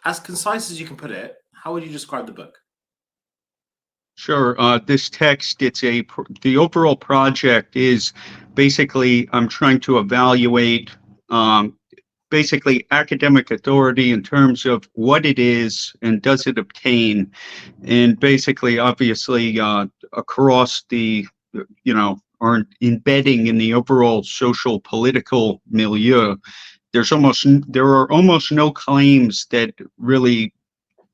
as concise as you can put it, how would you describe the book? Sure. This text, the overall project is basically I'm trying to evaluate um, basically academic authority in terms of what it is and does it obtain, and basically, obviously, across are embedding in the overall social political milieu. There are almost no claims that really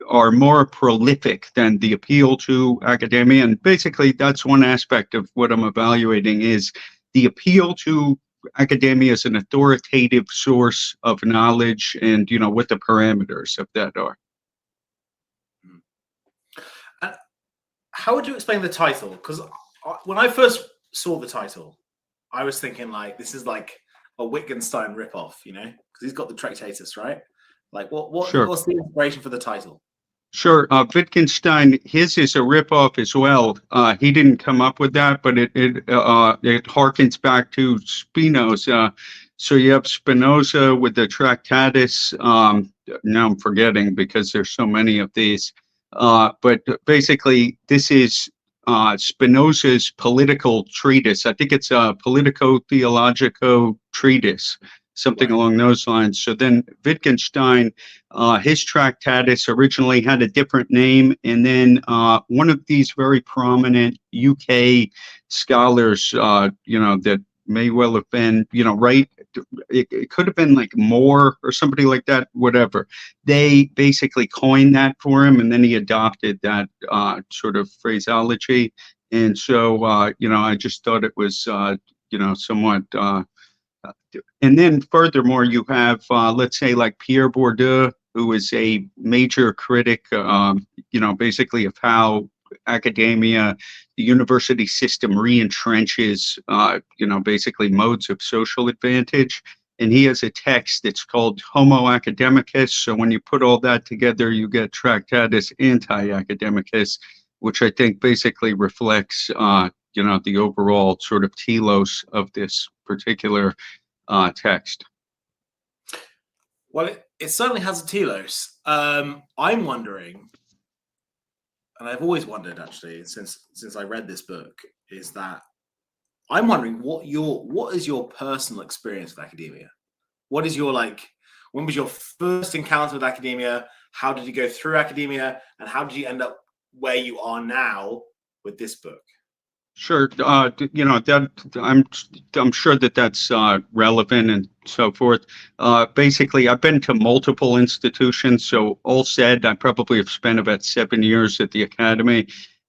are more prolific than the appeal to academia. And basically, that's one aspect of what I'm evaluating is the appeal to academia as an authoritative source of knowledge and, what the parameters of that are. And how would you explain the title? Because when I first saw the title, I was thinking like, this is like a Wittgenstein ripoff, because he's got the Tractatus, right? Like, Sure. what's the inspiration for the title? Sure. Wittgenstein, his is a ripoff as well. He didn't come up with that, but it harkens back to Spinoza. So you have Spinoza with the Tractatus. Now I'm forgetting because there's so many of these. But basically, this is Spinoza's political treatise. I think it's a politico-theological treatise, something Right. along those lines. So then Wittgenstein, his Tractatus originally had a different name, and then one of these very prominent UK scholars, that may well have been, right, it could have been like Moore or somebody like that, whatever. They basically coined that for him, and then he adopted that sort of phraseology. And so, I just thought it was, somewhat. And then furthermore, you have, let's say, like Pierre Bourdieu, who is a major critic, basically of how academia, the university system re-entrenches, basically modes of social advantage. And he has a text that's called Homo Academicus. So when you put all that together, you get Tractatus Anti-Academicus, which I think basically reflects, the overall sort of telos of this particular text. Well, it certainly has a telos. I'm wondering, and I've always wondered actually since I read this book, is that I'm wondering what is your personal experience with academia? What is your when was your first encounter with academia? How did you go through academia, and how did you end up where you are now with this book? Sure. That I'm sure that's relevant and so forth. Basically, I've been to multiple institutions. So all said, I probably have spent about 7 years at the academy.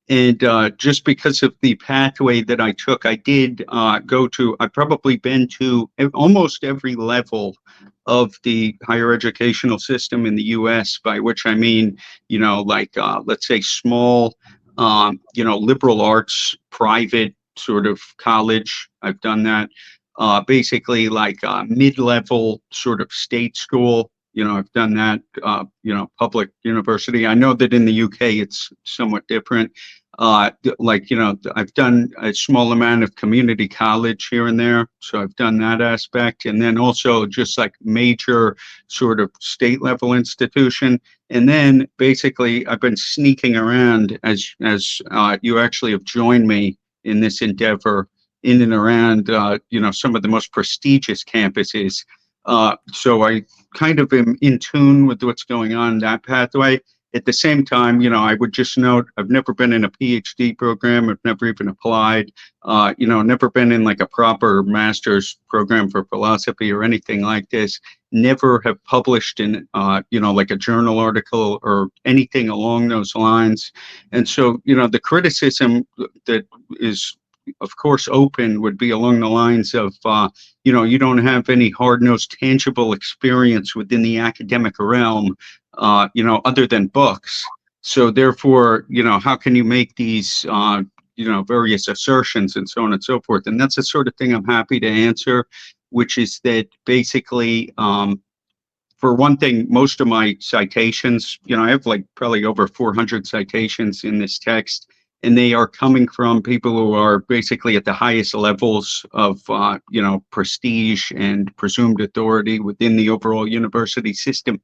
And just because of the pathway that I took, I did I've probably been to almost every level of the higher educational system in the U.S., by which I mean, let's say small, liberal arts, private sort of college. I've done that. Basically like mid-level sort of state school. I've done that, public university. I know that in the UK it's somewhat different. I've done a small amount of community college here and there. So I've done that aspect. And then also just like major sort of state level institution. And then basically I've been sneaking around as you actually have joined me in this endeavor in and around, some of the most prestigious campuses. So I kind of am in tune with what's going on in that pathway. At the same time, I would just note, I've never been in a PhD program. I've never even applied, never been in like a proper master's program for philosophy or anything like this. Never have published in, like a journal article or anything along those lines. And so, the criticism that is, of course, open would be along the lines of, you don't have any hard-nosed, tangible experience within the academic realm, other than books. So therefore, how can you make these, various assertions and so on and so forth? And that's the sort of thing I'm happy to answer, which is that basically, for one thing, most of my citations, I have like probably over 400 citations in this text, and they are coming from people who are basically at the highest levels of, prestige and presumed authority within the overall university system.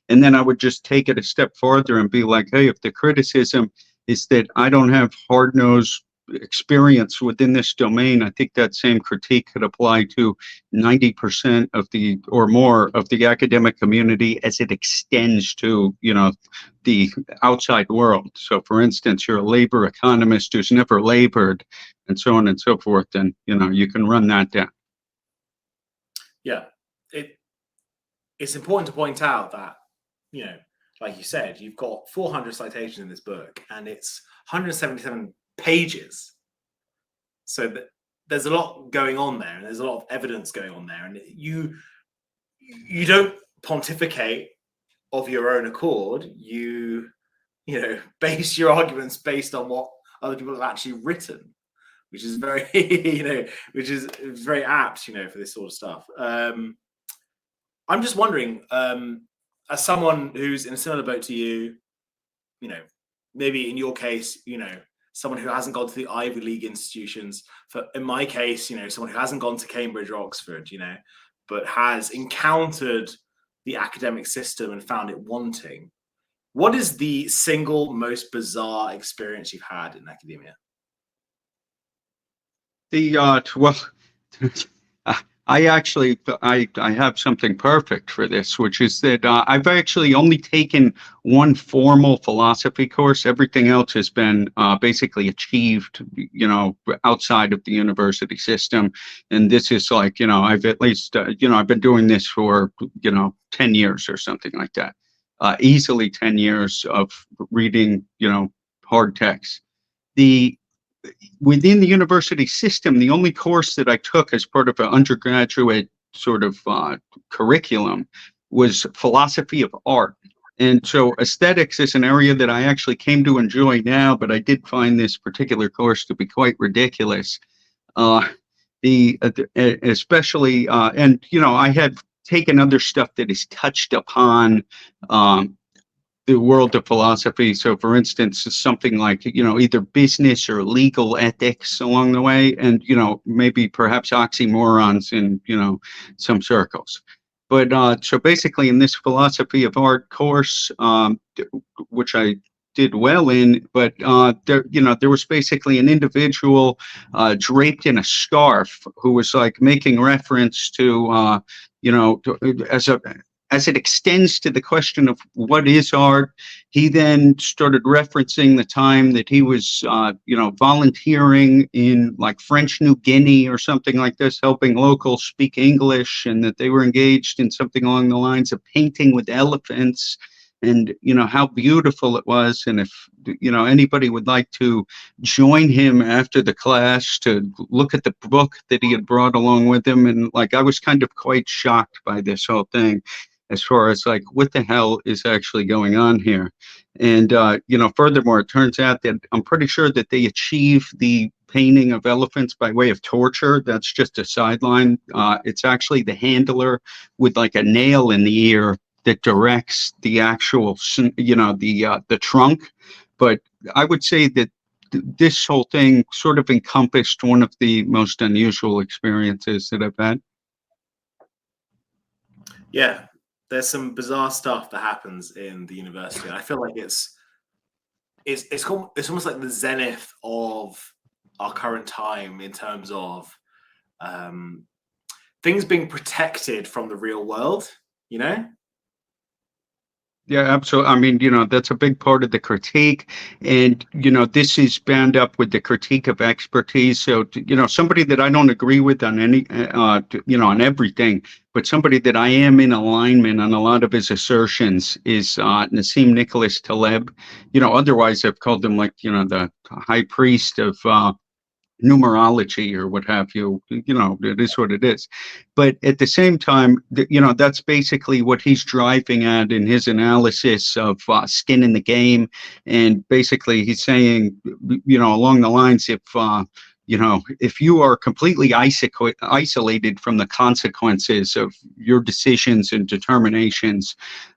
And then I would just take it a step farther and be like, hey, if the criticism is that I don't have hard-nosed experience within this domain, I think that same critique could apply to 90% of the or more of the academic community as it extends to, the outside world. So for instance, you're a labor economist who's never labored and so on and so forth, and you can run that down. Yeah. It's important to point out that, like you said, you've got 400 citations in this book and it's 177 pages. So there's a lot going on there, and there's a lot of evidence going on there, and you don't pontificate of your own accord. You base your arguments based on what other people have actually written, which is very which is very apt for this sort of stuff. I'm just wondering, as someone who's in a similar boat to you, maybe in your case, someone who hasn't gone to the Ivy League institutions. In my case, someone who hasn't gone to Cambridge or Oxford, but has encountered the academic system and found it wanting. What is the single most bizarre experience you've had in academia? I have something perfect for this, which is that I've actually only taken one formal philosophy course. Everything else has been basically achieved, outside of the university system. And this is like, I've at least, I've been doing this for, 10 years or something like that. Easily 10 years of reading, hard text. Within the university system, the only course that I took as part of an undergraduate sort of curriculum was philosophy of art. And so aesthetics is an area that I actually came to enjoy now, but I did find this particular course to be quite ridiculous. Especially, and I had taken other stuff that is touched upon the world of philosophy. So for instance, something like, either business or legal ethics along the way, and, maybe perhaps oxymorons in, some circles. But so basically in this philosophy of art course, which I did well in, but there was basically an individual draped in a scarf who was like making reference to, as it extends to the question of what is art. He then started referencing the time that he was, volunteering in like French New Guinea or something like this, helping locals speak English, and that they were engaged in something along the lines of painting with elephants, and how beautiful it was. And if anybody would like to join him after the class to look at the book that he had brought along with him, and like I was kind of quite shocked by this whole thing, as far as like what the hell is actually going on here. And furthermore, it turns out that I'm pretty sure that they achieve the painting of elephants by way of torture. That's just a sideline. It's actually the handler with like a nail in the ear that directs the actual, the trunk. But I would say that this whole thing sort of encompassed one of the most unusual experiences that I've had. Yeah, there's some bizarre stuff that happens in the university. And I feel like it's almost like the zenith of our current time in terms of things being protected from the real world, Yeah, absolutely. I mean, that's a big part of the critique. And, this is bound up with the critique of expertise. So, somebody that I don't agree with on on everything, but somebody that I am in alignment on a lot of his assertions is Nassim Nicholas Taleb. Otherwise I've called him like, the high priest of numerology or what have you. It is what it is. But at the same time, that's basically what he's driving at in his analysis of skin in the game. And basically he's saying, along the lines, if you are completely isolated from the consequences of your decisions and determinations,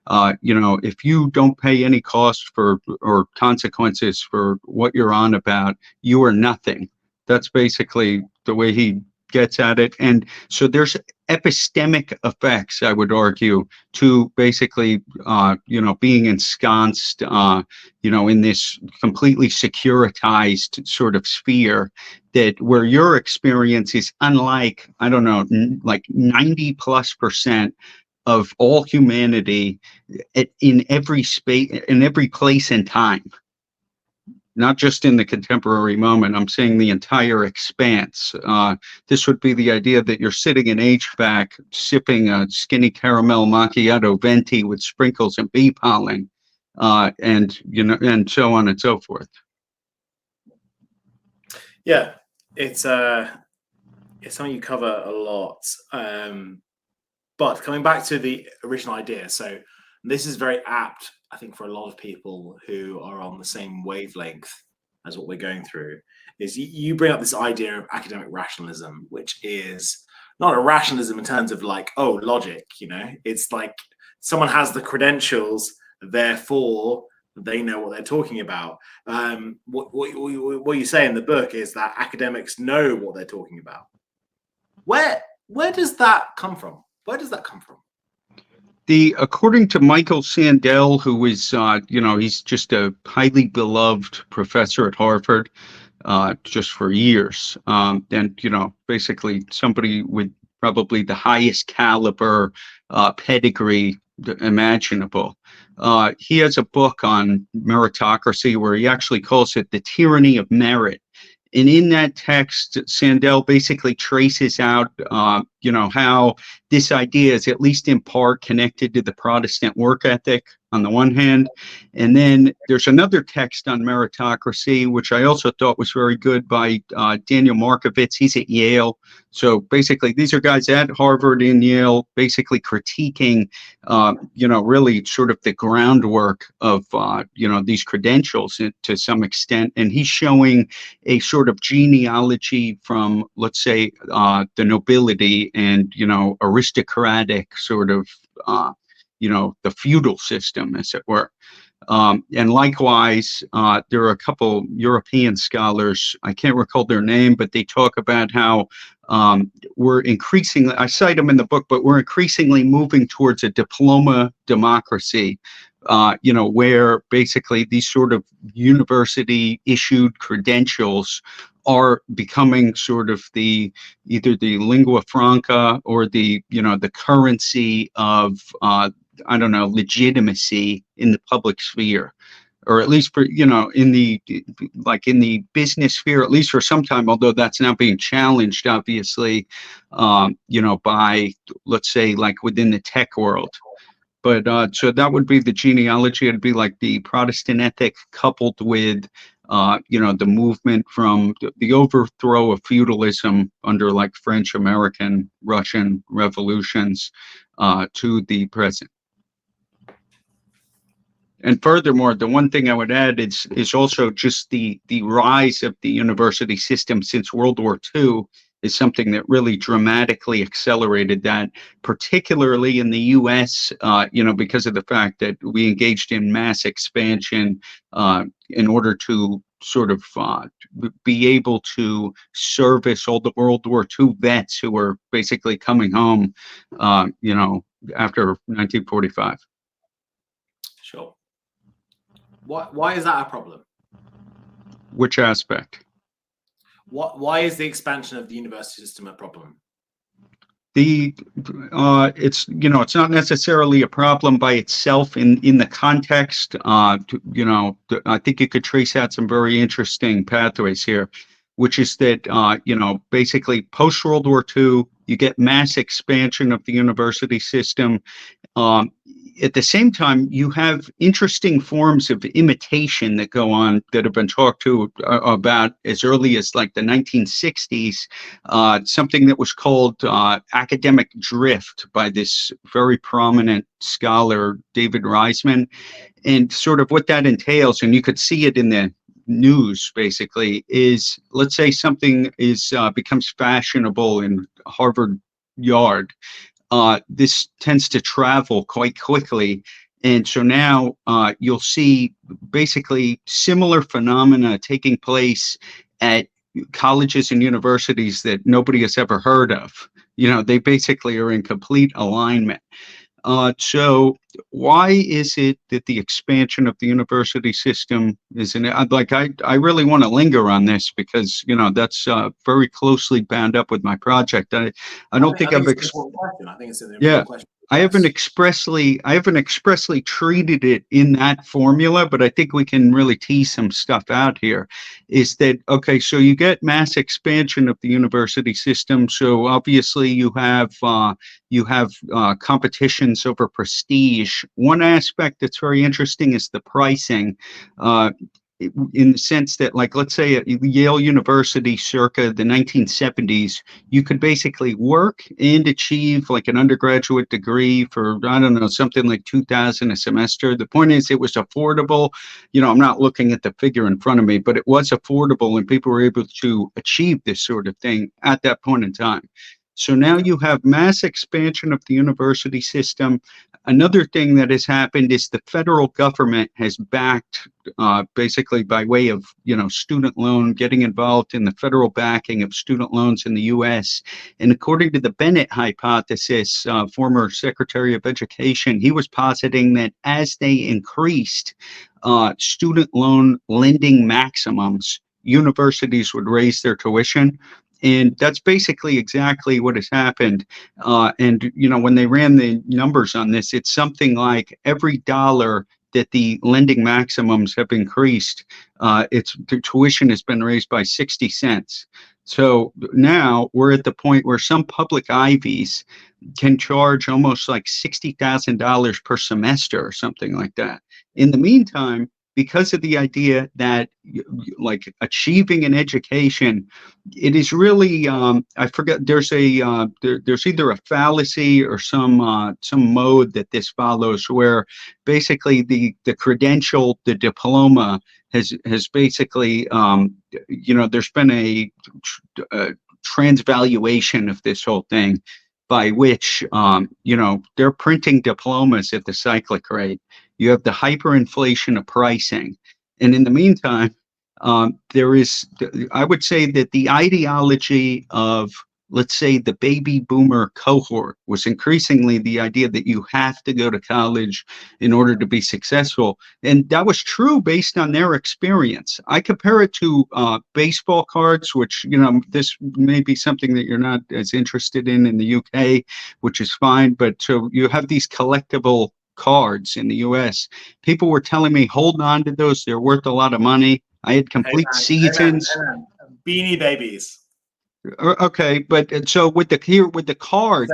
if you don't pay any cost for or consequences for what you're on about, you are nothing. That's basically the way he gets at it. And so there's epistemic effects, I would argue, to basically, being ensconced, in this completely securitized sort of sphere, that where your experience is unlike, I don't know, like 90+% of all humanity in every space, in every place and time, not just in the contemporary moment. I'm saying the entire expanse. This would be the idea that you're sitting in HVAC, sipping a skinny caramel macchiato venti with sprinkles and bee pollen, and so on and so forth. Yeah, it's something you cover a lot. But coming back to the original idea, so this is very apt, I think, for a lot of people who are on the same wavelength as what we're going through, is you bring up this idea of academic rationalism, which is not a rationalism in terms of like, oh, logic, it's like someone has the credentials, therefore they know what they're talking about. What you say in the book is that academics know what they're talking about. Where does that come from? Where does that come from? According to Michael Sandel, who is, he's just a highly beloved professor at Harvard, just for years, and basically somebody with probably the highest caliber pedigree imaginable. He has a book on meritocracy where he actually calls it the tyranny of merit. And in that text, Sandel basically traces out, how this idea is at least in part connected to the Protestant work ethic on the one hand. And then there's another text on meritocracy, which I also thought was very good, by Daniel Markovits. He's at Yale. So basically, these are guys at Harvard and Yale basically critiquing, really sort of the groundwork of, these credentials to some extent. And he's showing a sort of genealogy from, let's say, the nobility and, aristocratic sort of, the feudal system, as it were. And likewise, there are a couple European scholars, I can't recall their name, but they talk about how we're increasingly, I cite them in the book, but we're increasingly moving towards a diploma democracy, where basically these sort of university issued credentials are becoming sort of either the lingua franca or the currency of, legitimacy in the public sphere, or at least for, in the business sphere, at least for some time, although that's now being challenged, obviously, by, let's say, like within the tech world. But so that would be the genealogy. It'd be like the Protestant ethic coupled with, the movement from the overthrow of feudalism under like French, American, Russian revolutions to the present. And furthermore, the one thing I would add is also just the rise of the university system since World War II is something that really dramatically accelerated that, particularly in the U.S., because of the fact that we engaged in mass expansion in order to sort of be able to service all the World War II vets who were basically coming home, after 1945. Sure. Why is that a problem? Which aspect? Why is the expansion of the university system a problem? It's not necessarily a problem by itself in the context. I think you could trace out some very interesting pathways here, which is that basically post World War II, you get mass expansion of the university system. At the same time, you have interesting forms of imitation that go on that have been talked to about as early as like the 1960s, something that was called academic drift by this very prominent scholar, David Reisman. And sort of what that entails, and you could see it in the news basically, is let's say something becomes fashionable in Harvard Yard. This tends to travel quite quickly. And so now you'll see basically similar phenomena taking place at colleges and universities that nobody has ever heard of. They basically are in complete alignment. So why is it that the expansion of the university system is I really want to linger on this because, that's very closely bound up with my project. I don't think It's I've an important question. I think it's an yeah, important question. I haven't expressly treated it in that formula, but I think we can really tease some stuff out here. Is that okay? So you get mass expansion of the university system. So obviously you have competitions over prestige. One aspect that's very interesting is the pricing. Uh, in the sense that, like, let's say at Yale University circa the 1970s, you could basically work and achieve like an undergraduate degree for, I don't know, something like 2,000 a semester. The point is, it was affordable. I'm not looking at the figure in front of me, but it was affordable and people were able to achieve this sort of thing at that point in time. So now you have mass expansion of the university system. Another thing that has happened is the federal government has backed, basically by way of, student loan, getting involved in the federal backing of student loans in the U.S. And according to the Bennett hypothesis, former Secretary of Education, he was positing that as they increased student loan lending maximums, universities would raise their tuition. And that's basically exactly what has happened. And when they ran the numbers on this, it's something like every dollar that the lending maximums have increased, the tuition has been raised by 60 cents. So now we're at the point where some public Ivies can charge almost like $60,000 per semester or something like that. In the meantime, because of the idea that like achieving an education, it is really I forget. There's there's either a fallacy or some mode that this follows, where basically the credential, the diploma has basically there's been a transvaluation of this whole thing, by which they're printing diplomas at the cyclic rate. You have the hyperinflation of pricing, and in the meantime, there is, I would say that the ideology of, let's say, the baby boomer cohort was increasingly the idea that you have to go to college in order to be successful. And that was true based on their experience. I compare it to baseball cards, which, this may be something that you're not as interested in the UK, which is fine. But so you have these collectible cards in the US. People were telling me, hold on to those. They're worth a lot of money. I had complete seasons. Beanie Babies. Okay, but so with the cards,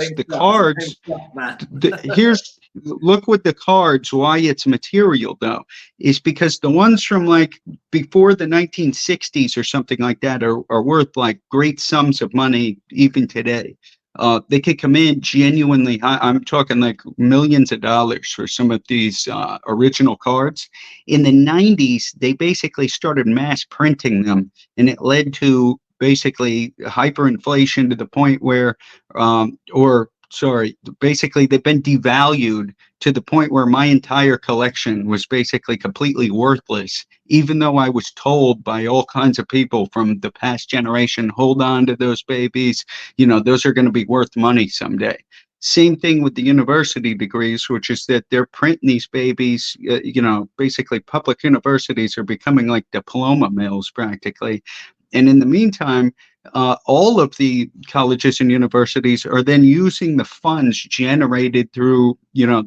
here's, look with the cards, why it's material though, is because the ones from like before the 1960s or something like that are worth like great sums of money even today. They could come in genuinely high. I'm talking like millions of dollars for some of these original cards. In the 90s, they basically started mass printing them, and it led to basically hyperinflation to the point where, basically they've been devalued to the point where my entire collection was basically completely worthless, even though I was told by all kinds of people from the past generation, hold on to those babies, those are going to be worth money someday. Same thing with the university degrees, which is that they're printing these babies, basically public universities are becoming like diploma mills practically. And in the meantime, all of the colleges and universities are then using the funds generated through,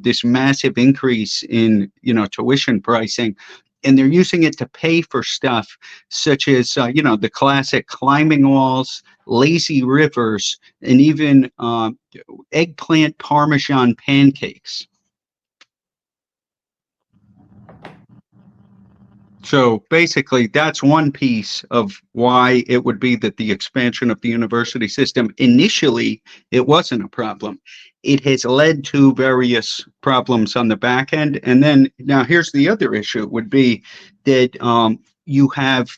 this massive increase in, tuition pricing. And they're using it to pay for stuff such as, the classic climbing walls, lazy rivers, and even eggplant Parmesan pancakes. So basically, that's one piece of why it would be that the expansion of the university system, initially, it wasn't a problem. It has led to various problems on the back end. And then now here's the other issue would be that you have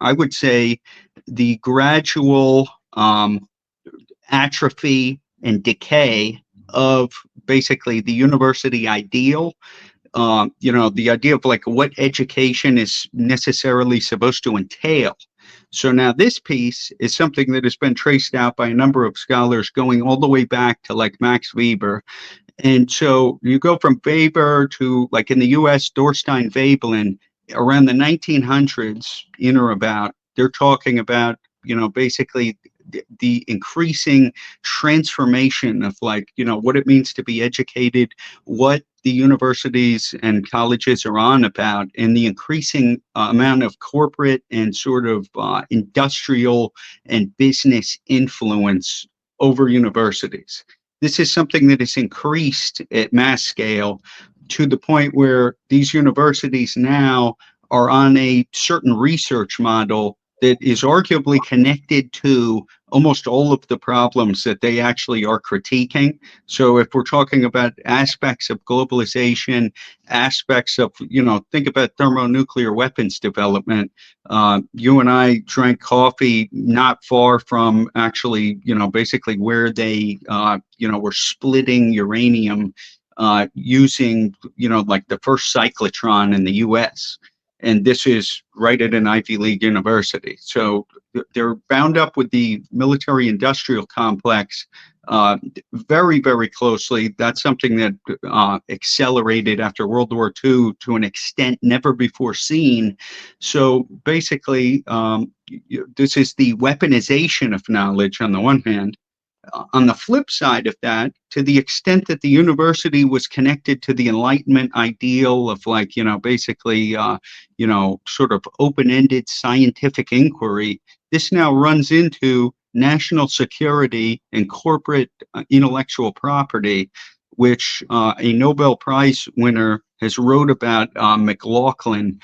I would say, the gradual atrophy and decay of basically the university ideal. The idea of like what education is necessarily supposed to entail. So now this piece is something that has been traced out by a number of scholars going all the way back to like Max Weber. And so you go from Weber to, like in the US, Dorstein Veblen, around the 1900s, in or about, they're talking about, basically the increasing transformation of, like, what it means to be educated, what the universities and colleges are on about, and the increasing amount of corporate and sort of industrial and business influence over universities. This is something that has increased at mass scale to the point where these universities now are on a certain research model that is arguably connected to almost all of the problems that they actually are critiquing. So if we're talking about aspects of globalization, aspects of, think about thermonuclear weapons development. You and I drank coffee not far from actually, basically where they, were splitting uranium using, like the first cyclotron in the US. And this is right at an Ivy League university. So they're bound up with the military industrial complex very, very closely. That's something that accelerated after World War II to an extent never before seen. So basically, this is the weaponization of knowledge on the one hand. On the flip side of that, to the extent that the university was connected to the Enlightenment ideal of, like, basically, sort of open-ended scientific inquiry, this now runs into national security and corporate intellectual property, which a Nobel Prize winner has wrote about Laughlin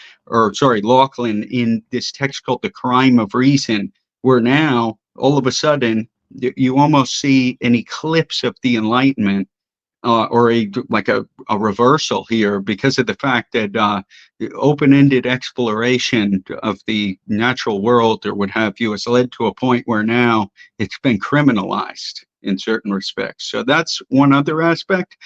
in this text called The Crime of Reason, where now all of a sudden you almost see an eclipse of the Enlightenment, or a reversal here, because of the fact that open-ended exploration of the natural world, or what have you, has led to a point where now it's been criminalized in certain respects. So that's one other aspect.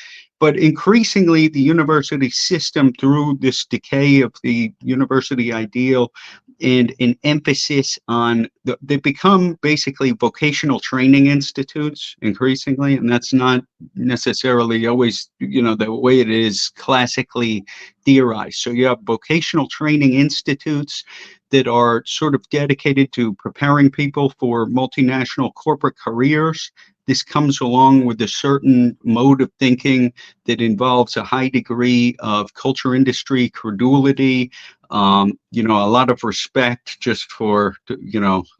But increasingly, the university system, through this decay of the university ideal and an emphasis on, they become basically vocational training institutes increasingly, and that's not necessarily always, the way it is classically theorized. So you have vocational training institutes that are sort of dedicated to preparing people for multinational corporate careers. This comes along with a certain mode of thinking that involves a high degree of culture industry credulity, a lot of respect just for,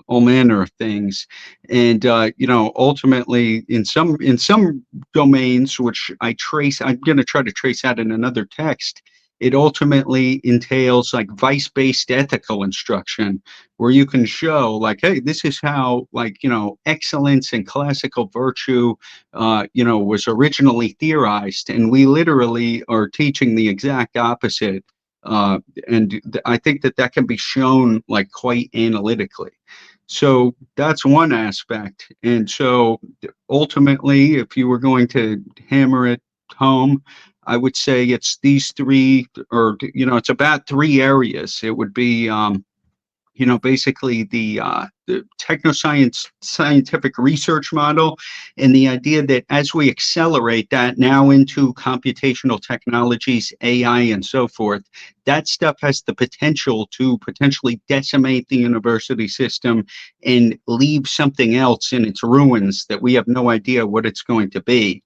all manner of things. And, ultimately in some domains, which I'm going to try to trace out in another text, it ultimately entails like vice-based ethical instruction, where you can show, like, hey, this is how, like, excellence and classical virtue, was originally theorized, and we literally are teaching the exact opposite. I think that can be shown, like, quite analytically. So that's one aspect. And so ultimately, if you were going to hammer it home, I would say it's these three, or, it's about three areas. It would be, basically the scientific research model, and the idea that as we accelerate that now into computational technologies, AI, and so forth, that stuff has the potential to potentially decimate the university system and leave something else in its ruins that we have no idea what it's going to be.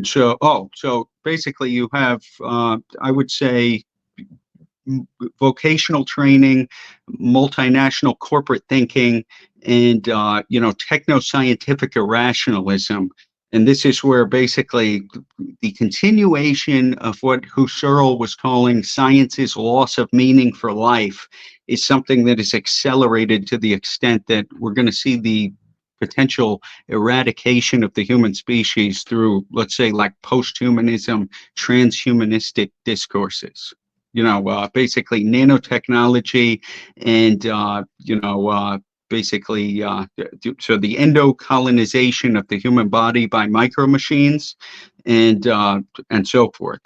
So basically you have, I would say, vocational training, multinational corporate thinking, and techno-scientific irrationalism. And this is where basically the continuation of what Husserl was calling science's loss of meaning for life is something that is accelerated to the extent that we're going to see the potential eradication of the human species through, let's say, like post-humanism, transhumanistic discourses. Basically nanotechnology and, basically, so the endocolonization of the human body by micro machines and so forth.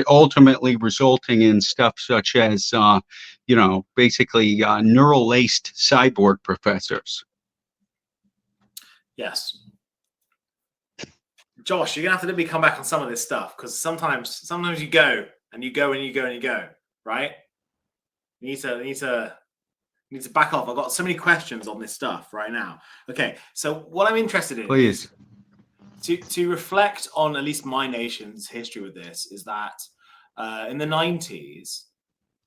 ultimately resulting in stuff such as, basically neural laced cyborg professors. Yes. Josh, you're gonna have to let me come back on some of this stuff because sometimes you go and you go and you go and you go, right? You need to back off. I've got so many questions on this stuff right now. Okay, so what I'm interested in Please. is to reflect on at least my nation's history with this is that in the 90s,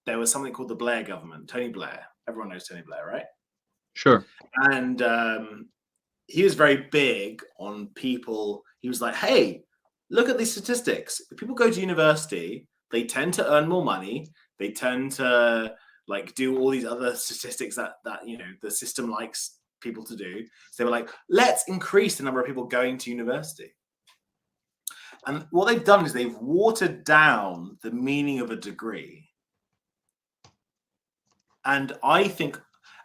there was something called the Blair government, Tony Blair. Everyone knows Tony Blair, right? Sure. And he was very big on people. He was like, hey, look at these statistics. If people go to university, they tend to earn more money. They tend to like do all these other statistics that the system likes people to do. So they were like, let's increase the number of people going to university. And what they've done is they've watered down the meaning of a degree. And I think,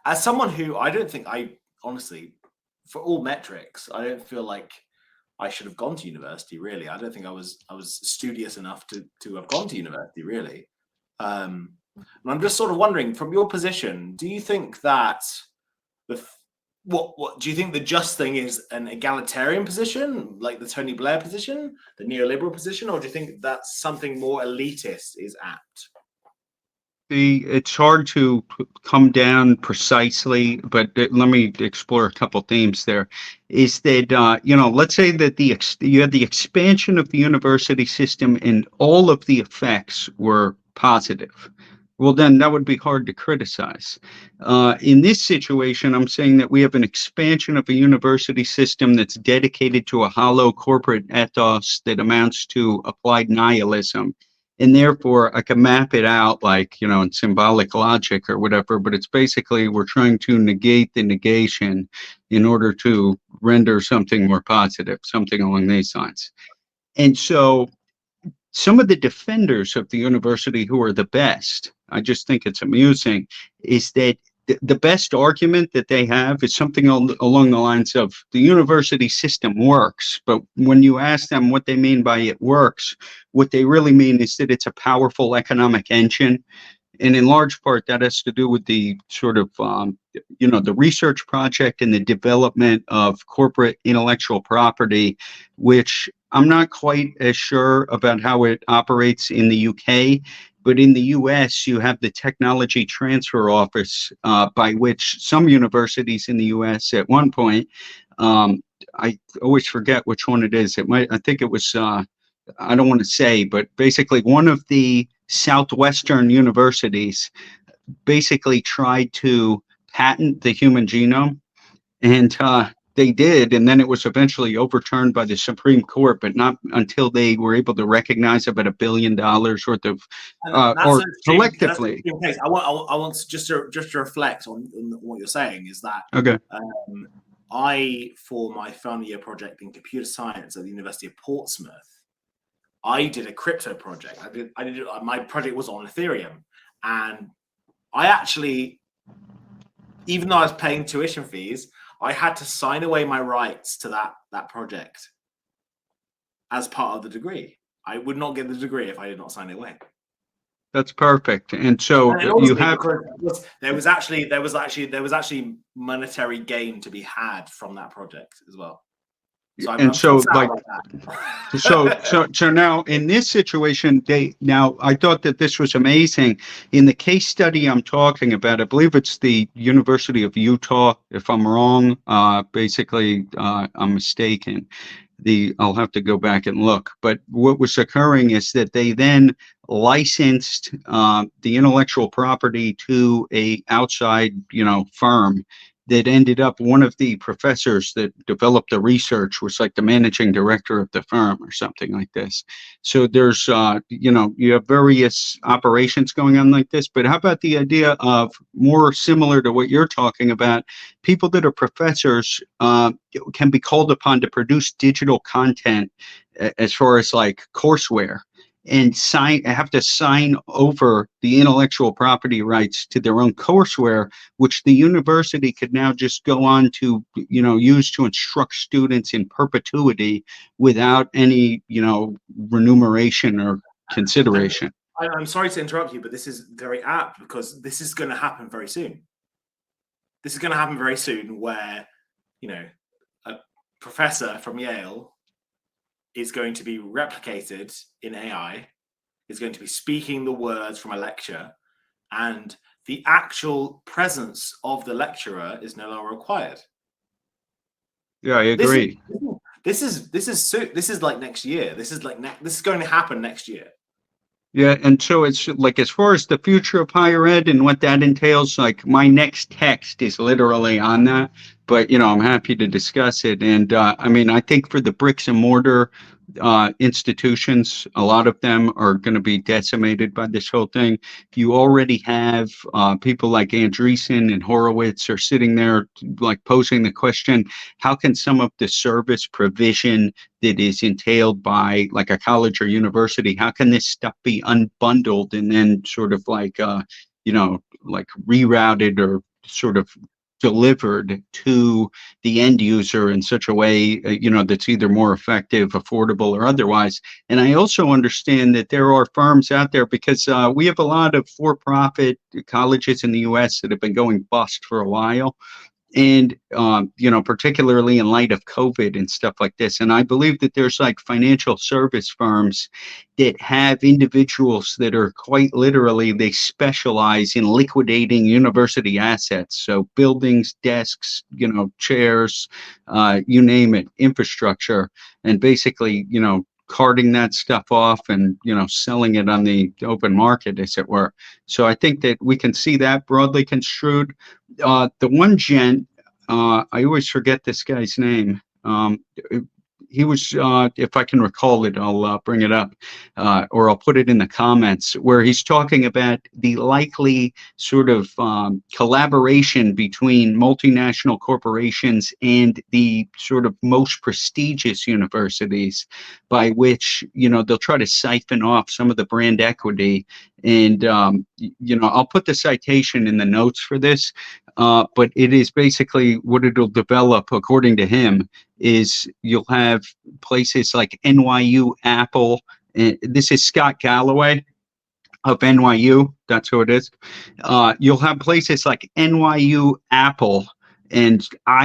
as someone who I don't think honestly, for all metrics, I don't feel like I should have gone to university. Really, I don't think I was studious enough to have gone to university. Really, and I'm just sort of wondering, from your position, do you think that what do you think the just thing is an egalitarian position, like the Tony Blair position, the neoliberal position, or do you think that something more elitist is apt? It's hard to come down precisely, but let me explore a couple themes there. Is that let's say that you had the expansion of the university system and all of the effects were positive. Well, then that would be hard to criticize. In this situation, I'm saying that we have an expansion of a university system that's dedicated to a hollow corporate ethos that amounts to applied nihilism. And therefore, I can map it out like, in symbolic logic or whatever, but it's basically we're trying to negate the negation in order to render something more positive, something along these lines. And so some of the defenders of the university who are the best, I just think it's amusing, is that the best argument that they have is something along the lines of the university system works, but when you ask them what they mean by it works, what they really mean is that it's a powerful economic engine. And in large part, that has to do with the sort of, the research project and the development of corporate intellectual property, which I'm not quite as sure about how it operates in the UK. But in the US, you have the Technology Transfer Office, by which some universities in the US at one point, I always forget which one it is. I think it was, I don't want to say, but basically one of the Southwestern universities basically tried to patent the human genome. And they did, and then it was eventually overturned by the Supreme Court, but not until they were able to recognize about $1 billion worth of, or collectively. I want just to reflect on what you're saying is that okay. For my final year project in computer science at the University of Portsmouth, I did a crypto project. My project was on Ethereum, and I actually, even though I was paying tuition fees, I had to sign away my rights to that project as part of the degree. I would not get the degree if I did not sign it away. That's perfect. And so you have there was actually monetary gain to be had from that project as well. So so now in this situation, I thought that this was amazing. In the case study I'm talking about, I believe it's the University of Utah. If I'm wrong, basically I'm mistaken. I'll have to go back and look. But what was occurring is that they then licensed the intellectual property to a outside, firm that ended up, one of the professors that developed the research was like the managing director of the firm or something like this. So there's, you have various operations going on like this, but how about the idea of more similar to what you're talking about, people that are professors can be called upon to produce digital content as far as like courseware, and have to sign over the intellectual property rights to their own courseware, which the university could now just go on to, use to instruct students in perpetuity without any, remuneration or consideration. I'm sorry to interrupt you, but this is very apt because this is going to happen very soon. This is going to happen very soon where, a professor from Yale is going to be replicated in AI, is going to be speaking the words from a lecture, and the actual presence of the lecturer is no longer required. Yeah, I agree. This is like next year. This is going to happen next year. Yeah, and so it's like as far as the future of higher ed and what that entails, like my next text is literally on that. But I'm happy to discuss it. And I mean, I think for the bricks and mortar institutions, a lot of them are going to be decimated by this whole thing. You already have people like Andreessen and Horowitz are sitting there like posing the question, how can some of the service provision that is entailed by like a college or university, how can this stuff be unbundled and then sort of like like rerouted or sort of delivered to the end user in such a way that's either more effective, affordable, or otherwise. And I also understand that there are firms out there because we have a lot of for-profit colleges in the US that have been going bust for a while, and particularly in light of COVID and stuff like this. And I believe that there's like financial service firms that have individuals that are quite literally, they specialize in liquidating university assets, so buildings, desks, chairs, you name it, infrastructure, and basically carting that stuff off and selling it on the open market, as it were. So I think that we can see that broadly construed. The one gent, I always forget this guy's name. He was, if I can recall it, I'll bring it up, or I'll put it in the comments, where he's talking about the likely sort of collaboration between multinational corporations and the sort of most prestigious universities, by which, they'll try to siphon off some of the brand equity. And, I'll put the citation in the notes for this. But it is basically what it'll develop, according to him, is you'll have places like NYU, Apple. And this is Scott Galloway of NYU. That's who it is. You'll have places like NYU, Apple, and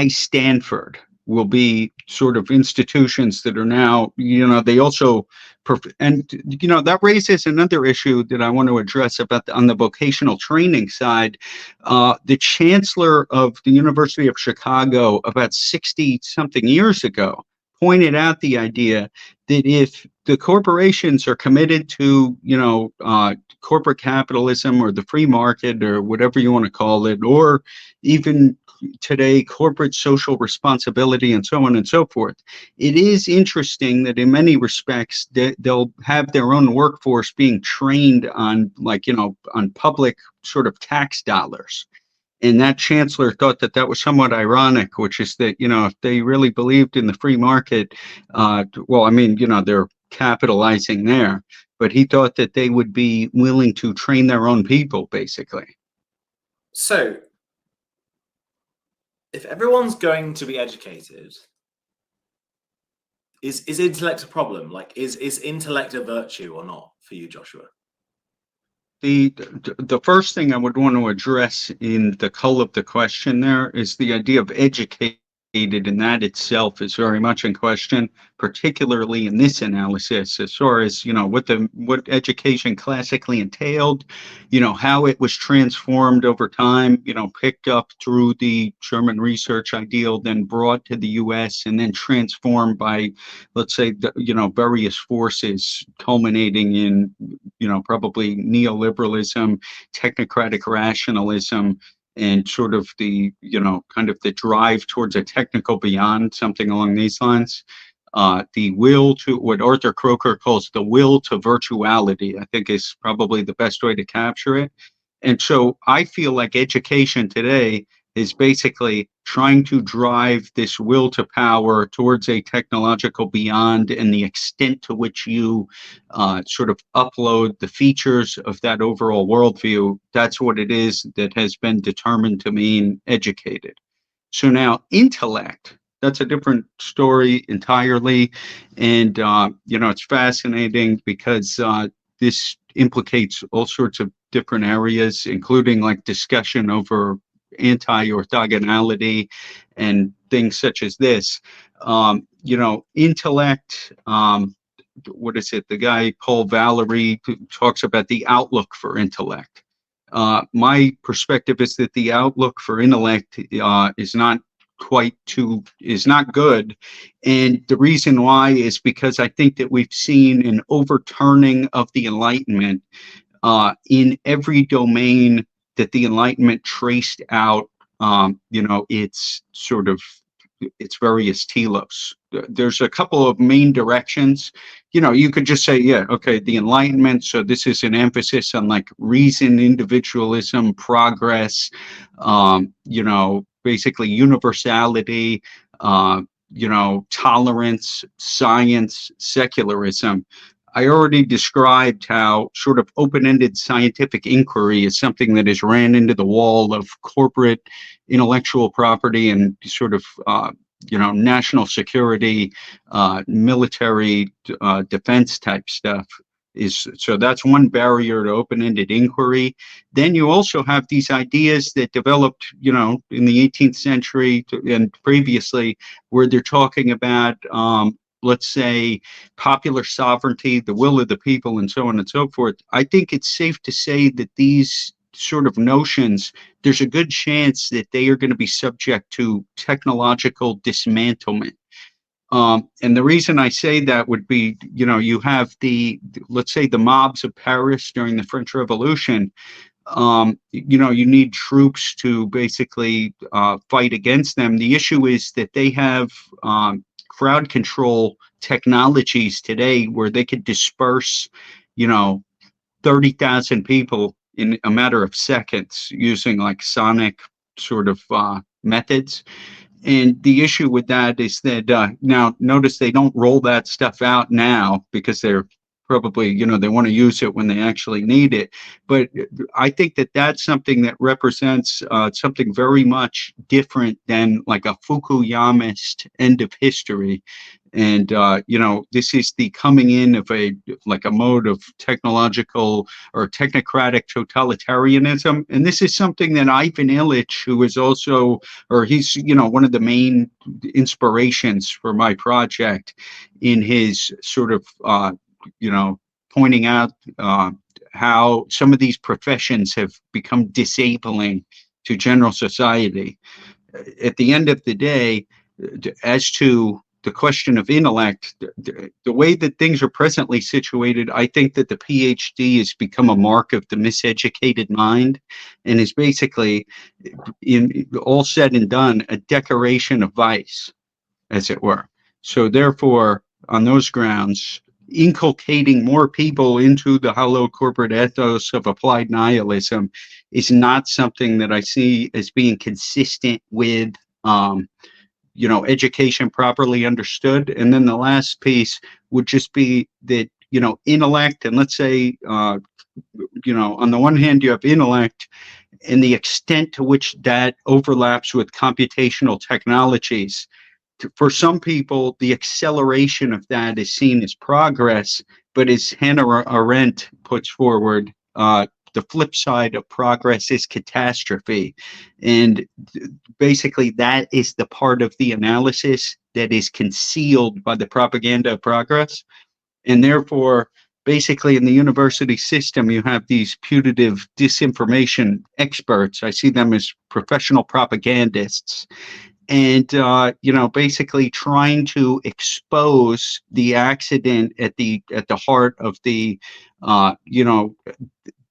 Stanford will be sort of institutions that are now, they also, and that raises another issue that I want to address about on the vocational training side. The chancellor of the University of Chicago about 60 something years ago pointed out the idea that if the corporations are committed to, corporate capitalism or the free market or whatever you want to call it, or even today, corporate social responsibility and so on and so forth. It is interesting that in many respects they'll have their own workforce being trained on on public sort of tax dollars. And that chancellor thought that that was somewhat ironic, which is that, if they really believed in the free market, they're capitalizing there, but he thought that they would be willing to train their own people, basically. So, if everyone's going to be educated, is intellect a problem? Like, is intellect a virtue or not for you, Joshua? The first thing I would want to address in the cull of the question there is the idea of educated, and that itself is very much in question, particularly in this analysis, as far as what education classically entailed, how it was transformed over time, picked up through the German research ideal, then brought to the U.S. and then transformed by, let's say, various forces, culminating in probably neoliberalism, technocratic rationalism, and sort of the kind of the drive towards a technical beyond, something along these lines. The will to, what Arthur Croker calls the will to virtuality, I think is probably the best way to capture it. And so I feel like education today is basically trying to drive this will to power towards a technological beyond, and the extent to which you sort of upload the features of that overall worldview. That's what it is that has been determined to mean educated. So now intellect, that's a different story entirely. And, it's fascinating because this implicates all sorts of different areas, including like discussion over anti-orthogonality and things such as this. Intellect, what is it? The guy, Paul Valery, who talks about the outlook for intellect. My perspective is that the outlook for intellect is not good. And the reason why is because I think that we've seen an overturning of the Enlightenment in every domain that the Enlightenment traced out, its various telos. There's a couple of main directions. You could just say, yeah, okay, the Enlightenment. So this is an emphasis on like reason, individualism, progress, basically universality, tolerance, science, secularism. I already described how sort of open-ended scientific inquiry is something that has ran into the wall of corporate intellectual property and sort of, national security, military defense type stuff. So that's one barrier to open-ended inquiry. Then you also have these ideas that developed, in the 18th century and previously, where they're talking about, let's say, popular sovereignty, the will of the people, and so on and so forth. I think it's safe to say that these sort of notions, there's a good chance that they are going to be subject to technological dismantlement. And the reason I say that would be, you have let's say the mobs of Paris during the French Revolution. You need troops to basically fight against them. The issue is that they have crowd control technologies today where they could disperse, 30,000 people in a matter of seconds using like sonic sort of methods. And the issue with that is that now notice they don't roll that stuff out now because they're probably, they want to use it when they actually need it. But I think that that's something that represents something very much different than like a Fukuyamist end of history. And, this is the coming in of a mode of technological or technocratic totalitarianism. And this is something that Ivan Illich, who is also, or he's, one of the main inspirations for my project in his sort of, pointing out how some of these professions have become disabling to general society. At the end of the day, as to the question of intellect, the way that things are presently situated, I think that the PhD has become a mark of the miseducated mind and is basically, in all said and done, a decoration of vice, as it were. So therefore, on those grounds, inculcating more people into the hollow corporate ethos of applied nihilism is not something that I see as being consistent with education properly understood. And then the last piece would just be that, intellect, and let's say, on the one hand, you have intellect and the extent to which that overlaps with computational technologies. For some people, the acceleration of that is seen as progress, but as Hannah Arendt puts forward, the flip side of progress is catastrophe. And basically, that is the part of the analysis that is concealed by the propaganda of progress. And therefore, basically, in the university system, you have these putative disinformation experts. I see them as professional propagandists. And basically trying to expose the accident at the heart of the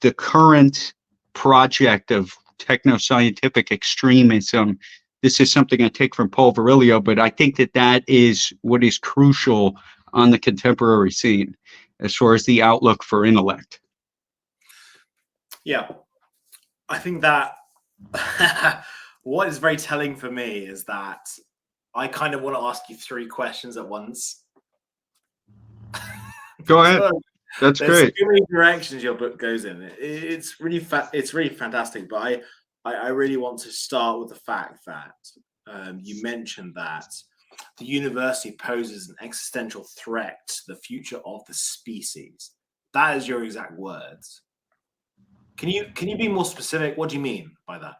the current project of techno-scientific extremism. This is something I take from Paul Virilio, but I think that that is what is crucial on the contemporary scene as far as the outlook for intellect. Yeah, I think that what is very telling for me is that I kind of want to ask you 3 questions at once. Go ahead. That's great. So many directions your book goes in. It's really fantastic. But I really want to start with the fact that you mentioned that the university poses an existential threat to the future of the species. That is your exact words. Can you be more specific? What do you mean by that?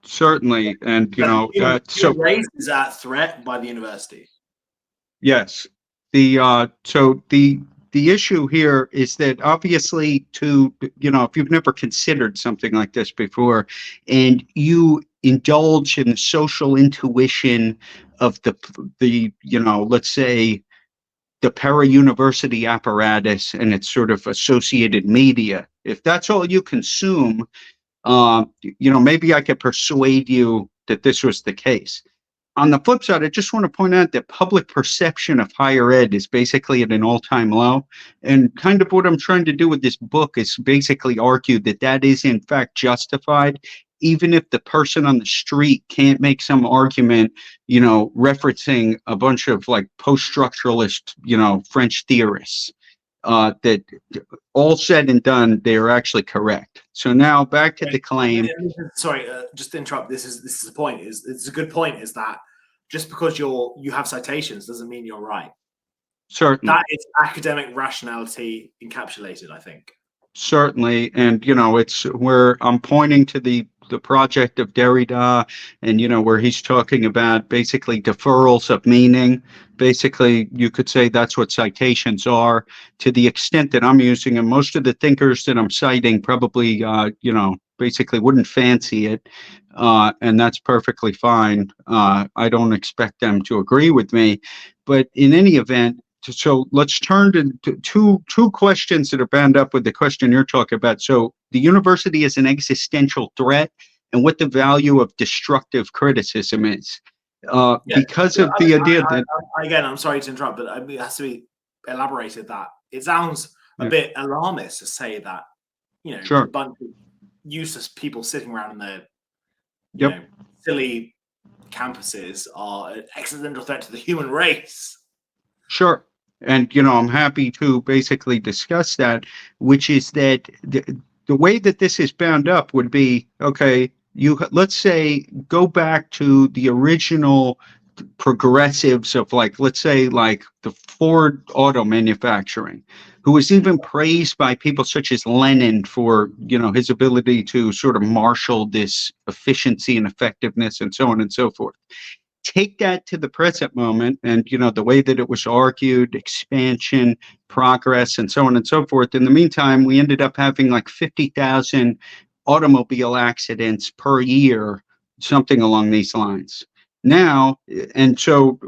Certainly, and That the so human race is at threat by the university. yes, the issue here is that obviously if you've never considered something like this before, and you indulge in the social intuition of let's say the para-university apparatus and its sort of associated media, if that's all you consume, maybe I could persuade you that this was the case. On the flip side, I just want to point out that public perception of higher ed is basically at an all-time low. And kind of what I'm trying to do with this book is basically argue that that is in fact justified, even if the person on the street can't make some argument, referencing a bunch of like post-structuralist, French theorists. That all said and done, they are actually correct. So now back to the claim. Sorry, just to interrupt. This is the point. It's a good point. Is that just because you have citations doesn't mean you're right. Certainly, that is academic rationality encapsulated, I think. Certainly, and it's where I'm pointing to the project of Derrida, and where he's talking about basically deferrals of meaning. Basically, you could say that's what citations are, to the extent that I'm using them. Most of the thinkers that I'm citing probably, basically wouldn't fancy it, and that's perfectly fine. I don't expect them to agree with me, but in any event. So let's turn to two questions that are bound up with the question you're talking about. So the university is an existential threat, and what the value of destructive criticism is, because of the idea that. Again, I'm sorry to interrupt, but it has to be elaborated. That it sounds a bit alarmist to say that Sure. a bunch of useless people sitting around in their silly campuses are an existential threat to the human race. Sure. And, I'm happy to basically discuss that, which is that the way that this is bound up would be, okay, let's say, go back to the original progressives of let's say the Ford auto manufacturing, who was even praised by people such as Lenin for, his ability to sort of marshal this efficiency and effectiveness and so on and so forth. Take that to the present moment and, the way that it was argued, expansion, progress, and so on and so forth. In the meantime, we ended up having 50,000 automobile accidents per year, something along these lines. Now, and so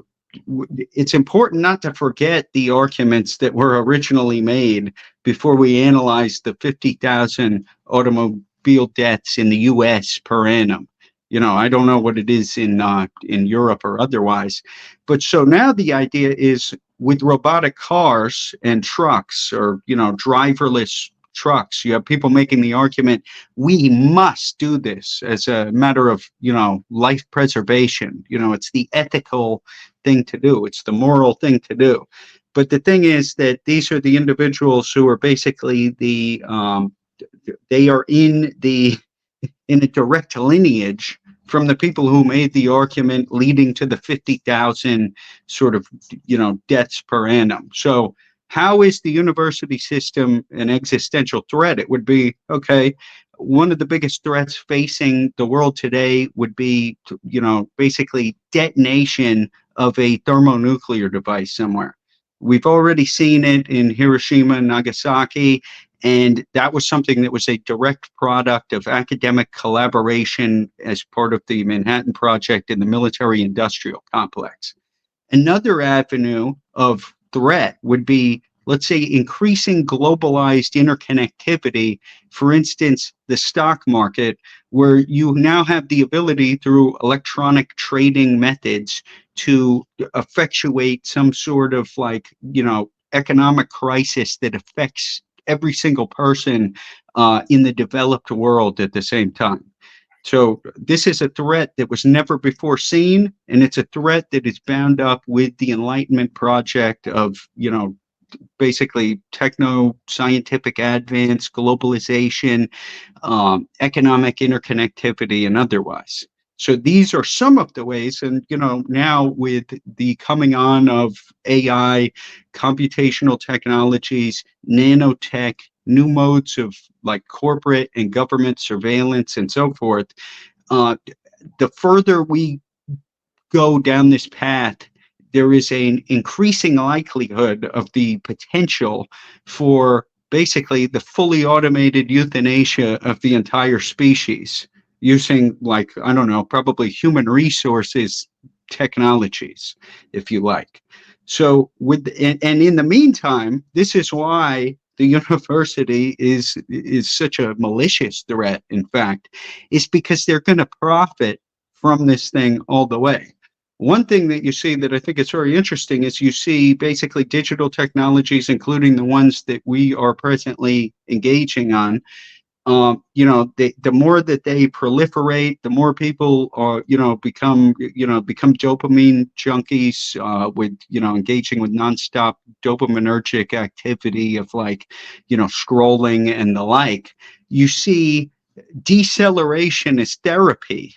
it's important not to forget the arguments that were originally made before we analyze the 50,000 automobile deaths in the U.S. per annum. I don't know what it is in Europe or otherwise, but so now the idea is with robotic cars and trucks, or driverless trucks, you have people making the argument we must do this as a matter of life preservation. It's the ethical thing to do. It's the moral thing to do. But the thing is that these are the individuals who are basically they are in a direct lineage from the people who made the argument leading to the 50,000 sort of, deaths per annum. So how is the university system an existential threat? It would be, okay, one of the biggest threats facing the world today would be, basically detonation of a thermonuclear device somewhere. We've already seen it in Hiroshima and Nagasaki. And that was something that was a direct product of academic collaboration as part of the Manhattan Project in the military-industrial complex. Another avenue of threat would be, let's say, increasing globalized interconnectivity. For instance, the stock market, where you now have the ability through electronic trading methods to effectuate some sort of economic crisis that affects every single person in the developed world at the same time. So this is a threat that was never before seen, and it's a threat that is bound up with the Enlightenment project of, basically techno-scientific advance, globalization, economic interconnectivity, and otherwise. So these are some of the ways, and now with the coming on of AI, computational technologies, nanotech, new modes of like corporate and government surveillance and so forth, uh, the further we go down this path, there is an increasing likelihood of the potential for basically the fully automated euthanasia of the entire species using, like, I don't know, probably human resources technologies, if you like. So and in the meantime, this is why the university is such a malicious threat, in fact, is because they're going to profit from this thing all the way. One thing that you see that I think is very interesting is you see basically digital technologies, including the ones that we are presently engaging on. The more that they proliferate, the more people are, become dopamine junkies, with, engaging with nonstop dopaminergic activity of like, scrolling and the like. You see deceleration as therapy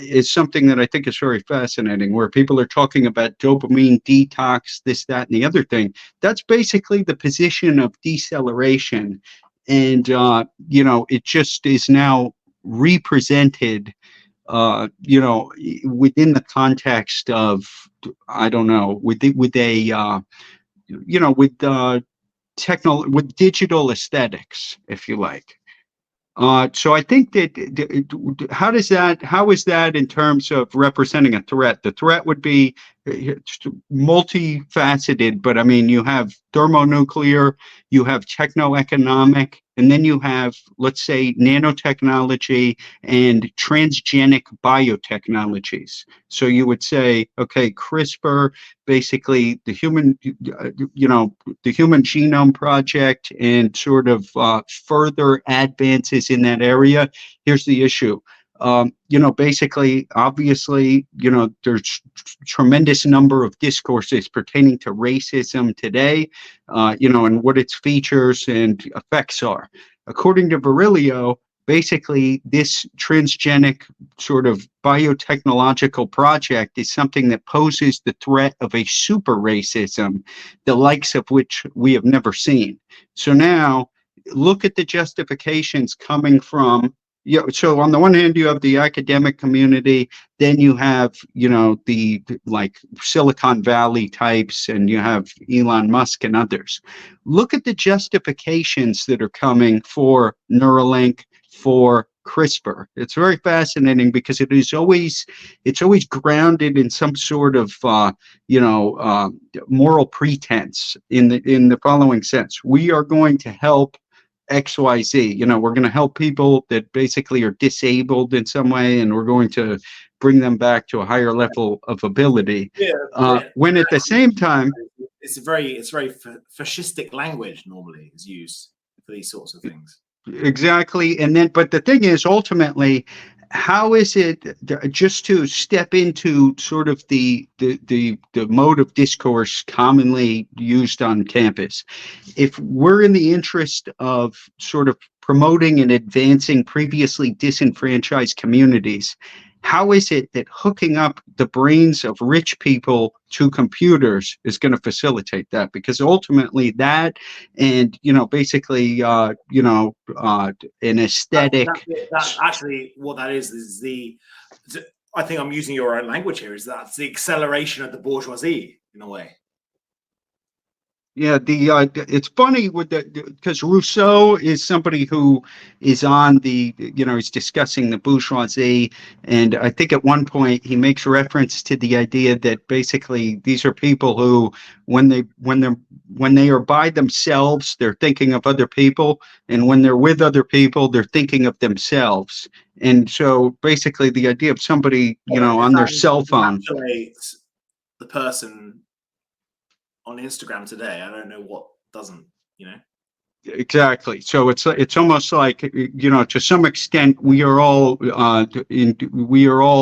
is something that I think is very fascinating, where people are talking about dopamine detox, this, that, and the other thing. That's basically the position of deceleration. And, it just is now represented, within the context of, I don't know, with a, with digital aesthetics, if you like. So I think that how is that in terms of representing a threat? The threat would be multifaceted, but I mean, you have thermonuclear, you have techno-economic, and then you have, let's say, nanotechnology and transgenic biotechnologies. So you would say, okay, CRISPR, basically the Human Genome Project and sort of further advances in that area. Here's the issue. Basically, obviously, there's tremendous number of discourses pertaining to racism today, and what its features and effects are. According to Virilio, basically, this transgenic sort of biotechnological project is something that poses the threat of a super racism, the likes of which we have never seen. So now, look at the justifications coming from. So on the one hand, you have the academic community, then you have, the like Silicon Valley types, and you have Elon Musk and others. Look at the justifications that are coming for Neuralink, for CRISPR. It's very fascinating because it's always grounded in some sort of moral pretense in the following sense: we are going to help XYZ. We're going to help people that basically are disabled in some way, and we're going to bring them back to a higher level of ability. Yeah, when at the same time, it's very fascistic language normally is used for these sorts of things. exactly. And then, but the thing is, ultimately, how is it, just to step into sort of the mode of discourse commonly used on campus, if we're in the interest of sort of promoting and advancing previously disenfranchised communities, how is it that hooking up the brains of rich people to computers is going to facilitate that? Because ultimately that, and, basically, an aesthetic. That's actually what that is I think I'm using your own language here, is that's the acceleration of the bourgeoisie in a way. Yeah, it's funny with because Rousseau is somebody who is on he's discussing the bourgeoisie, and I think at one point he makes reference to the idea that basically these are people who, when they are by themselves, they're thinking of other people, and when they're with other people, they're thinking of themselves. And so basically the idea of somebody, on their cell phone. The person on Instagram today, I don't know what doesn't, Exactly. So it's almost like, to some extent we are all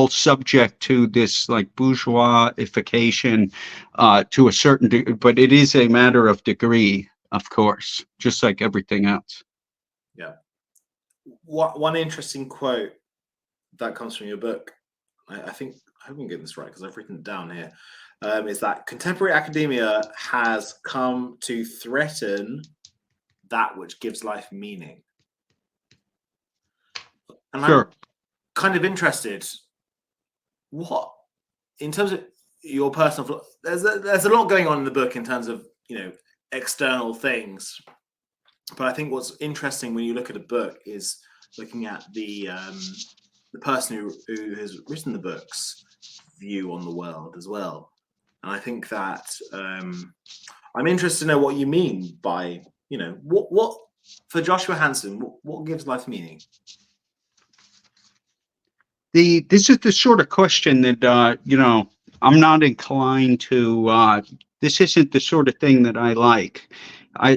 subject to this like bourgeoisification to a certain but it is a matter of degree, of course, just like everything else. Yeah. One interesting quote that comes from your book I think I hope I'm getting this right because I've written it down here. Is that contemporary academia has come to threaten that which gives life meaning. And I'm Sure. kind of interested, what, in terms of your personal, there's a lot going on in the book in terms of, external things. But I think what's interesting when you look at a book is looking at the person who has written the book's view on the world as well. And I think that I'm interested to know what you mean by, what for Joshua Hansen, what gives life meaning? This is the sort of question that I'm not inclined to. This isn't the sort of thing that I like.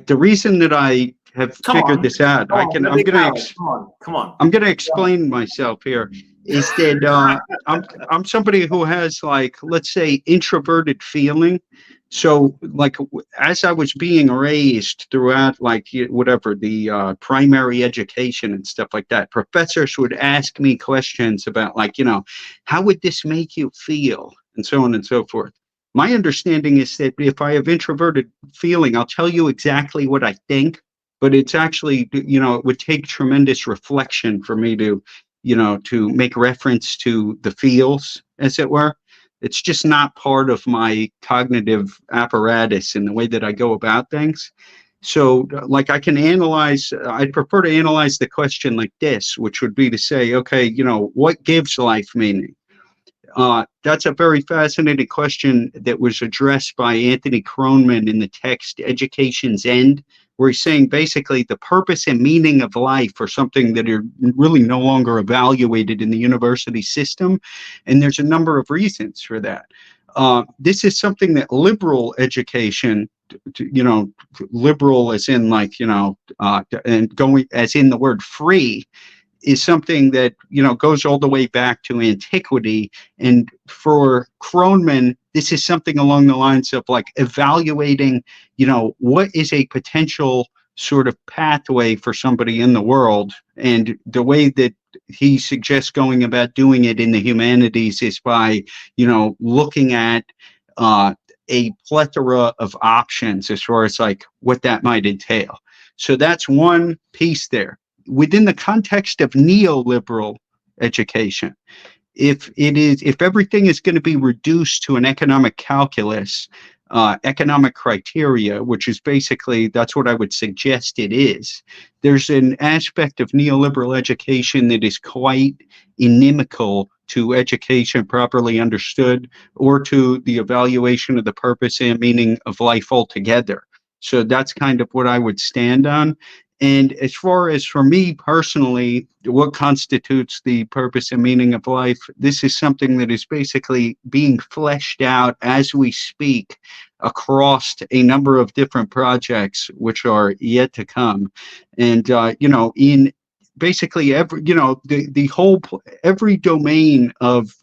The reason that I have Come figured on, this out, come on, I'm big gonna Howard, come on. I'm gonna explain myself here. Is that I'm somebody who has, like, let's say, introverted feeling. So, like, as I was being raised throughout, like, whatever the primary education and stuff like that, professors would ask me questions about, like, how would this make you feel, and so on and so forth. My understanding is that if I have introverted feeling, I'll tell you exactly what I think, but it's actually, it would take tremendous reflection for me to make reference to the feels, as it were. It's just not part of my cognitive apparatus in the way that I go about things. So, like, I'd prefer to analyze the question like this, which would be to say, okay, what gives life meaning? That's a very fascinating question that was addressed by Anthony Kronman in the text Education's End, where he's saying basically the purpose and meaning of life are something that are really no longer evaluated in the university system. And there's a number of reasons for that. This is something that liberal education, liberal as in, like, and going as in the word free, is something that goes all the way back to antiquity. And for Kronman, this is something along the lines of, like, evaluating what is a potential sort of pathway for somebody in the world. And the way that he suggests going about doing it in the humanities is by looking at a plethora of options as far as, like, what that might entail. So that's one piece there. Within the context of neoliberal education, if everything is going to be reduced to an economic calculus, economic criteria, which is basically, that's what I would suggest it is, there's an aspect of neoliberal education that is quite inimical to education properly understood, or to the evaluation of the purpose and meaning of life altogether. So that's kind of what I would stand on. And as far as for me personally, what constitutes the purpose and meaning of life, this is something that is basically being fleshed out as we speak across a number of different projects, which are yet to come. And, in basically every domain of,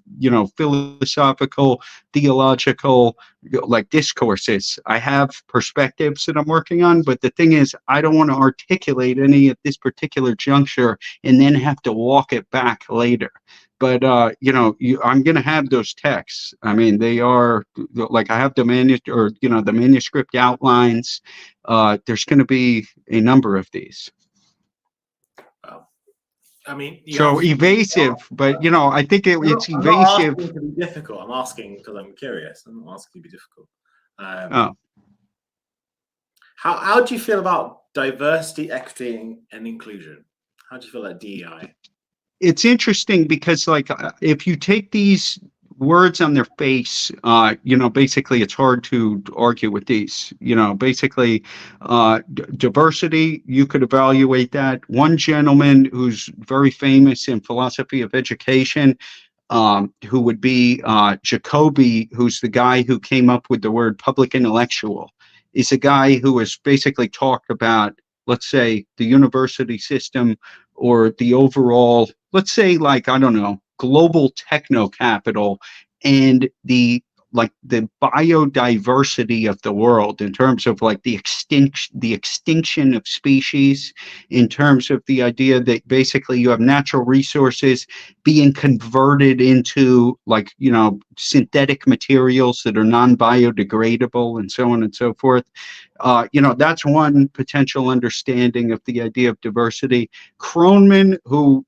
philosophical, theological, like, discourses, I have perspectives that I'm working on. But the thing is, I don't want to articulate any at this particular juncture and then have to walk it back later. But I'm going to have those texts. I mean, they are, like, I have the the manuscript outlines. There's going to be a number of these. I mean, So evasive, but I think it's I'm not evasive. asking to be difficult. I'm asking because I'm curious. I'm not asking to be difficult. Oh. How do you feel about diversity, equity, and inclusion? How do you feel about DEI? It's interesting because, like, if you take these words on their face, basically it's hard to argue with these. Basically, diversity, you could evaluate that. One gentleman who's very famous in philosophy of education, who would be Jacobi, who's the guy who came up with the word public intellectual, is a guy who has basically talked about, let's say, the university system, or the overall, let's say, like, I don't know, global techno capital, and the like the biodiversity of the world in terms of like the extinction of species, in terms of the idea that basically you have natural resources being converted into like, synthetic materials that are non-biodegradable and so on and so forth. That's one potential understanding of the idea of diversity. Kroneman, who,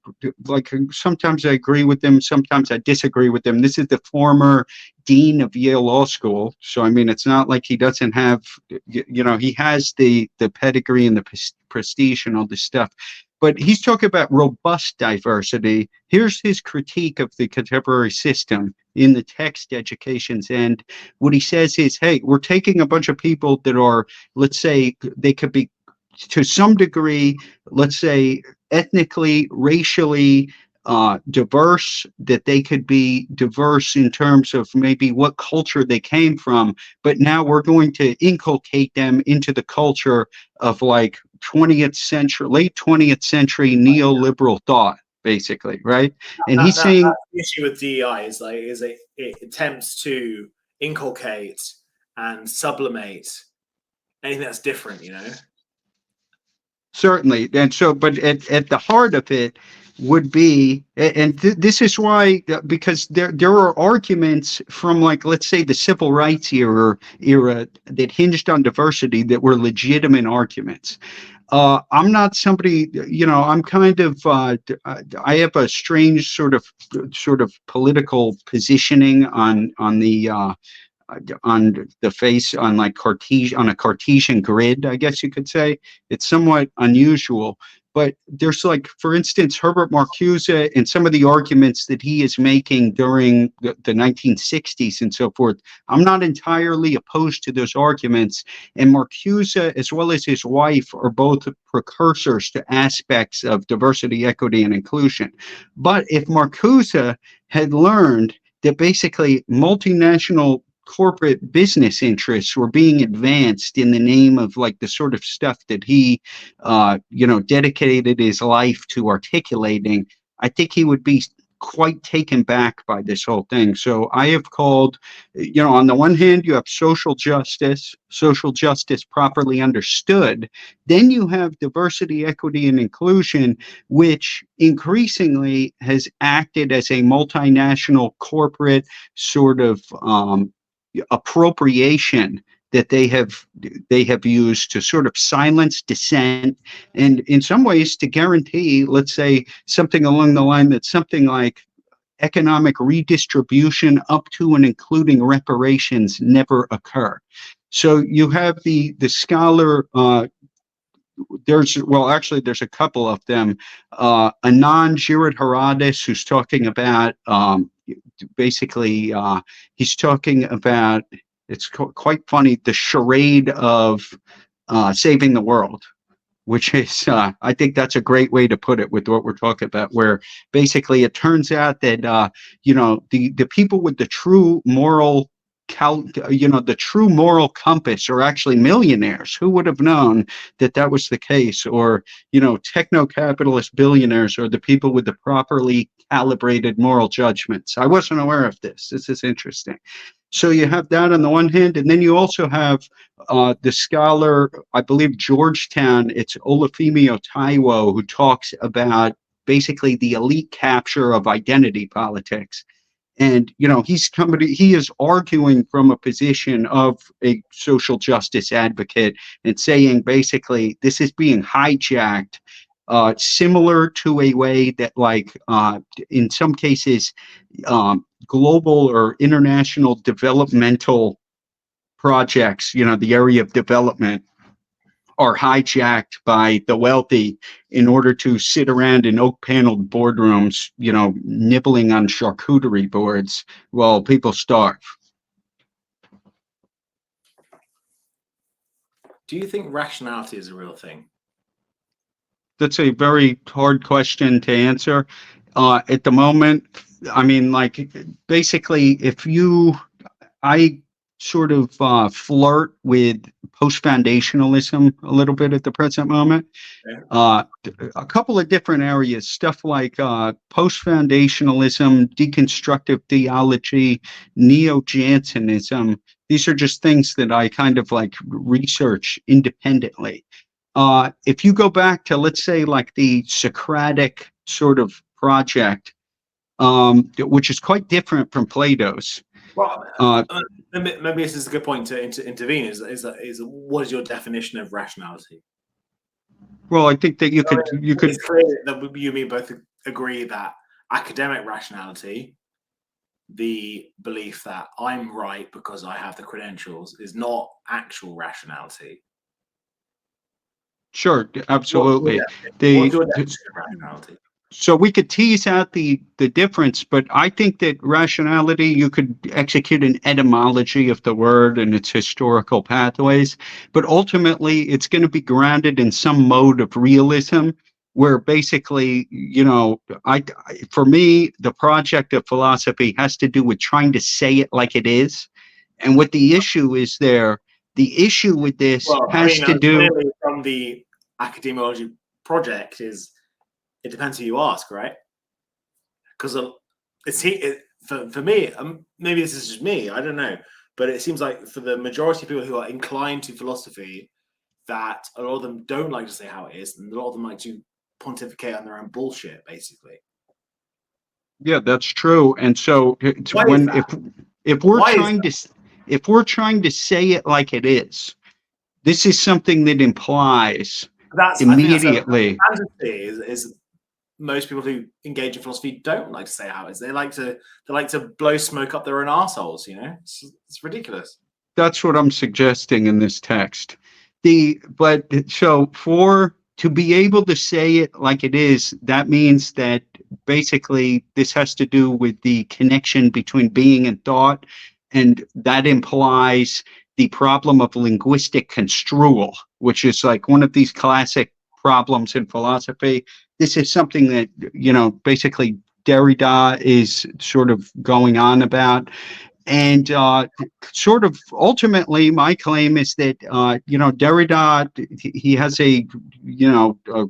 like, sometimes I agree with him, sometimes I disagree with him. This is the former dean of Yale Law School. So, I mean, it's not like he doesn't have, he has the pedigree and the prestige and all this stuff. But he's talking about robust diversity. Here's his critique of the contemporary system in the text education's end. What he says is, hey, we're taking a bunch of people that are, let's say, they could be to some degree, let's say, ethnically, racially diverse, that they could be diverse in terms of maybe what culture they came from, but now we're going to inculcate them into the culture of like 20th century, late 20th century neoliberal thought, basically, right? And he's saying that's the issue with DEI is it attempts to inculcate and sublimate anything that's different, Certainly. And so, but at the heart of it would be, and this is why, because there are arguments from, like, let's say the civil rights era that hinged on diversity that were legitimate arguments. I'm not somebody, I'm kind of, I have a strange sort of political positioning on the face, on like on a Cartesian grid, I guess you could say. It's somewhat unusual, but there's, like, for instance, Herbert Marcuse and some of the arguments that he is making during the 1960s and so forth. I'm not entirely opposed to those arguments, and Marcuse, as well as his wife, are both precursors to aspects of diversity, equity, and inclusion. But if Marcuse had learned that basically multinational corporate business interests were being advanced in the name of, like, the sort of stuff that he, dedicated his life to articulating, I think he would be quite taken back by this whole thing. So I have called, on the one hand, you have social justice properly understood. Then you have diversity, equity, and inclusion, which increasingly has acted as a multinational corporate sort of appropriation that they have used to sort of silence dissent, and in some ways to guarantee, let's say, something along the line that's something like economic redistribution up to and including reparations never occur. So you have the scholar, there's a couple of them. Anand Giridharadas, who's talking about basically, he's talking about, it's quite funny, the charade of saving the world, which is, I think that's a great way to put it with what we're talking about, where basically it turns out that, the people with the true moral the true moral compass are actually millionaires. Who would have known that was the case? Or, techno-capitalist billionaires are the people with the properly calibrated moral judgments. I wasn't aware of this. This is interesting. So you have that on the one hand, and then you also have the scholar, I believe Georgetown, it's Olufemi Otaiwo, who talks about basically the elite capture of identity politics. And, he is arguing from a position of a social justice advocate and saying, basically, this is being hijacked, similar to a way that, like, in some cases, global or international developmental projects, the area of development, are hijacked by the wealthy in order to sit around in oak paneled boardrooms, nibbling on charcuterie boards while people starve. Do you think rationality is a real thing? That's a very hard question to answer. At the moment, I mean, like, basically, I sort of flirt with post-foundationalism a little bit at the present moment. Yeah. A couple of different areas, stuff like post-foundationalism, deconstructive theology, neo-Jansenism. These are just things that I kind of like research independently. If you go back to, let's say, like the Socratic sort of project, which is quite different from Plato's. Well, Uh, maybe this is a good point to intervene. Is what is your definition of rationality? well, I think that you I could mean, you could it's clear that you and me both agree that academic rationality, the belief that I'm right because I have the credentials, is not actual rationality. sure, What's your absolutely. what's your The definition of rationality? So we could tease out the difference, but I think that rationality, you could execute an etymology of the word and its historical pathways, but ultimately it's going to be grounded in some mode of realism where basically, for me, the project of philosophy has to do with trying to say it like it is. And what the issue is there, the issue with this Well, I has mean, to do. clearly from the academiology project is it depends who you ask, right? Because for me, maybe this is just me, I don't know, but it seems like for the majority of people who are inclined to philosophy, that a lot of them don't like to say how it is, and a lot of them like to pontificate on their own bullshit, basically. Yeah, that's true. And so it's Why is when that? if we're Why is trying that? to if we're trying to say it like it is, this is something that implies I think that's a immediately. fantasy. Is most people who engage in philosophy don't like to say how it is. They like to blow smoke up their own assholes. It's ridiculous. That's what I'm suggesting in this text. But so for to be able to say it like it is, that means that basically this has to do with the connection between being and thought, and that implies the problem of linguistic construal, which is like one of these classic problems in philosophy. This is something that, basically Derrida is sort of going on about. And sort of ultimately, my claim is that Derrida, he has a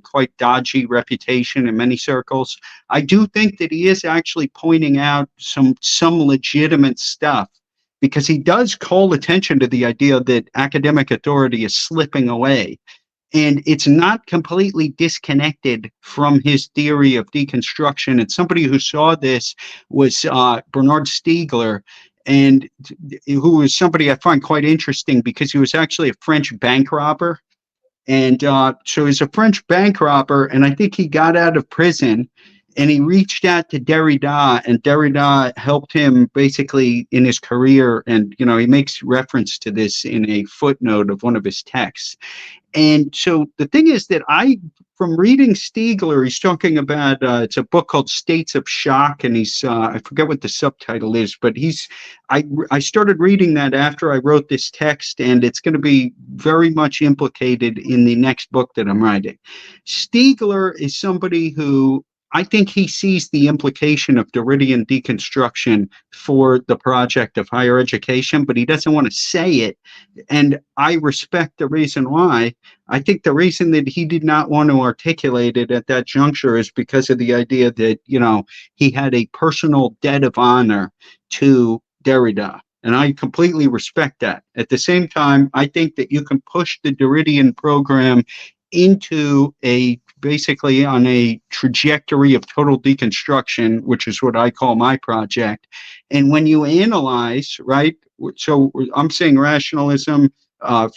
quite dodgy reputation in many circles. I do think that he is actually pointing out some legitimate stuff because he does call attention to the idea that academic authority is slipping away. And it's not completely disconnected from his theory of deconstruction. And somebody who saw this was Bernard Stiegler, and who is somebody I find quite interesting because he was actually a French bank robber. And so he's a French bank robber, and I think he got out of prison and he reached out to Derrida, and Derrida helped him basically in his career. And, he makes reference to this in a footnote of one of his texts. And so the thing is that from reading Stiegler, he's talking about, it's a book called States of Shock, and I forget what the subtitle is, but I started reading that after I wrote this text, and it's going to be very much implicated in the next book that I'm writing. Stiegler is somebody who I think he sees the implication of Derridian deconstruction for the project of higher education, but he doesn't want to say it. And I respect the reason why. I think the reason that he did not want to articulate it at that juncture is because of the idea that, he had a personal debt of honor to Derrida. And I completely respect that. At the same time, I think that you can push the Derridian program into basically on a trajectory of total deconstruction, which is what I call my project. And when you analyze, right, so I'm saying rationalism,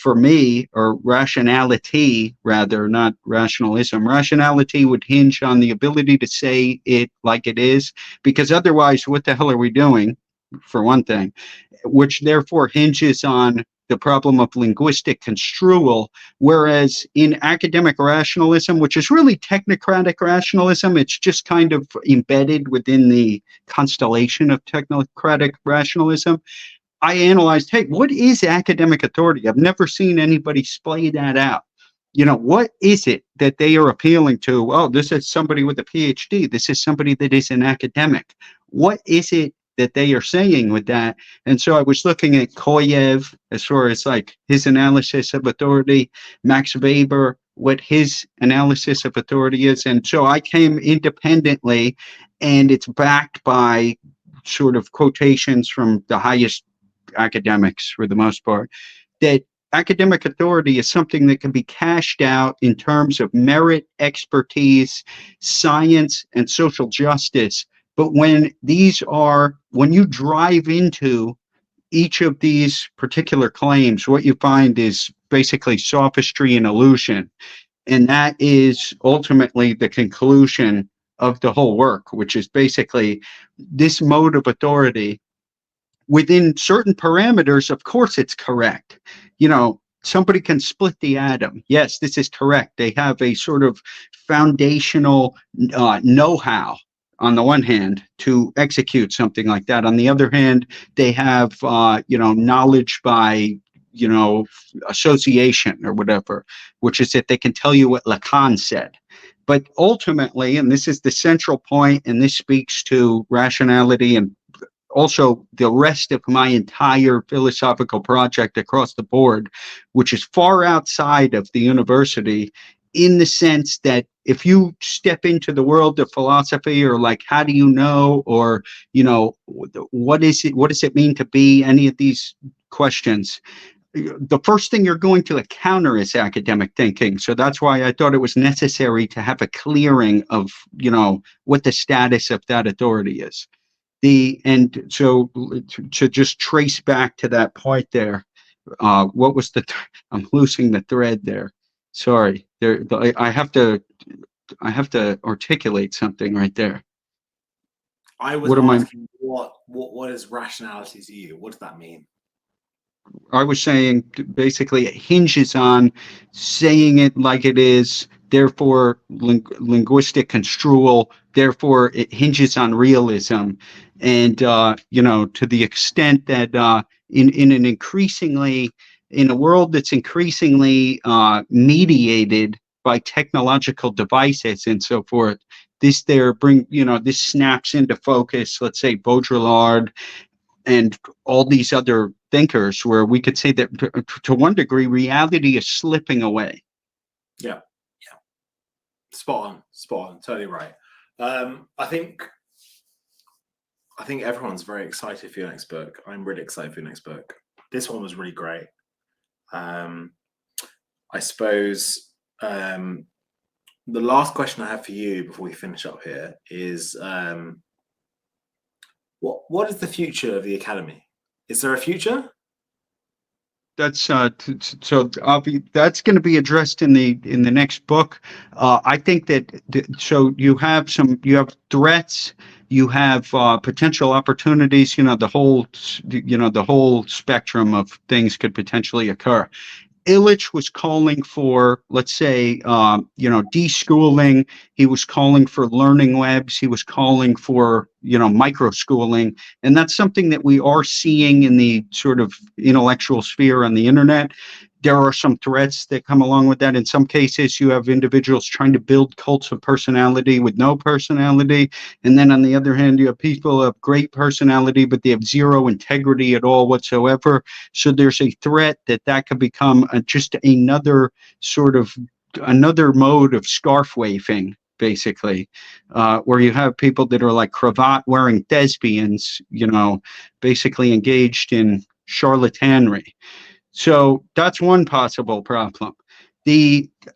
for me, or rationality rather, not rationalism. Rationality would hinge on the ability to say it like it is, because otherwise, what the hell are we doing, for one thing, which therefore hinges on the problem of linguistic construal, whereas in academic rationalism, which is really technocratic rationalism, it's just kind of embedded within the constellation of technocratic rationalism. I analyzed, hey, what is academic authority? I've never seen anybody splay that out. What is it that they are appealing to? Oh, this is somebody with a PhD. This is somebody that is an academic. What is it that they are saying with that. And so I was looking at Koyev as far as like his analysis of authority, Max Weber, what his analysis of authority is. And so I came independently, and it's backed by sort of quotations from the highest academics for the most part, that academic authority is something that can be cashed out in terms of merit, expertise, science, and social justice. But when you drive into each of these particular claims, what you find is basically sophistry and illusion. And that is ultimately the conclusion of the whole work, which is basically this mode of authority within certain parameters. Of course, it's correct. Somebody can split the atom. Yes, this is correct. They have a sort of foundational know-how on the one hand to execute something like that. On the other hand, they have knowledge by association or whatever, which is that they can tell you what Lacan said. But ultimately, and this is the central point, and this speaks to rationality and also the rest of my entire philosophical project across the board, which is far outside of the university, in the sense that if you step into the world of philosophy, or like, how do you know, or, what does it mean to be, any of these questions, the first thing you're going to encounter is academic thinking. So that's why I thought it was necessary to have a clearing of, what the status of that authority is. And so to just trace back to that point there, what was I'm losing the thread there. Sorry, I have to articulate something right there. I was asking what is rationality to you? What does that mean? I was saying basically it hinges on saying it like it is, therefore linguistic construal, therefore it hinges on realism. And to the extent that in a world that's increasingly mediated by technological devices and so forth, this snaps into focus, let's say Baudrillard and all these other thinkers, where we could say that to one degree reality is slipping away. Yeah spot on, totally right. I think everyone's very excited for your next book. I'm really excited for your next book. This one was really great. I suppose the last question I have for you before we finish up here is what is the future of the Academy? Is there a future? That's that's going to be addressed in the next book. I think that so you have threats, you have potential opportunities. The whole spectrum of things could potentially occur. Illich was calling for, let's say, deschooling. He was calling for learning webs. He was calling for, micro-schooling. And that's something that we are seeing in the sort of intellectual sphere on the internet. There are some threats that come along with that. In some cases, you have individuals trying to build cults of personality with no personality. And then on the other hand, you have people of great personality, but they have zero integrity at all whatsoever. So there's a threat that could become just another mode of scarf waving, basically, where you have people that are like cravat wearing thespians, basically engaged in charlatanry. So that's one possible problem.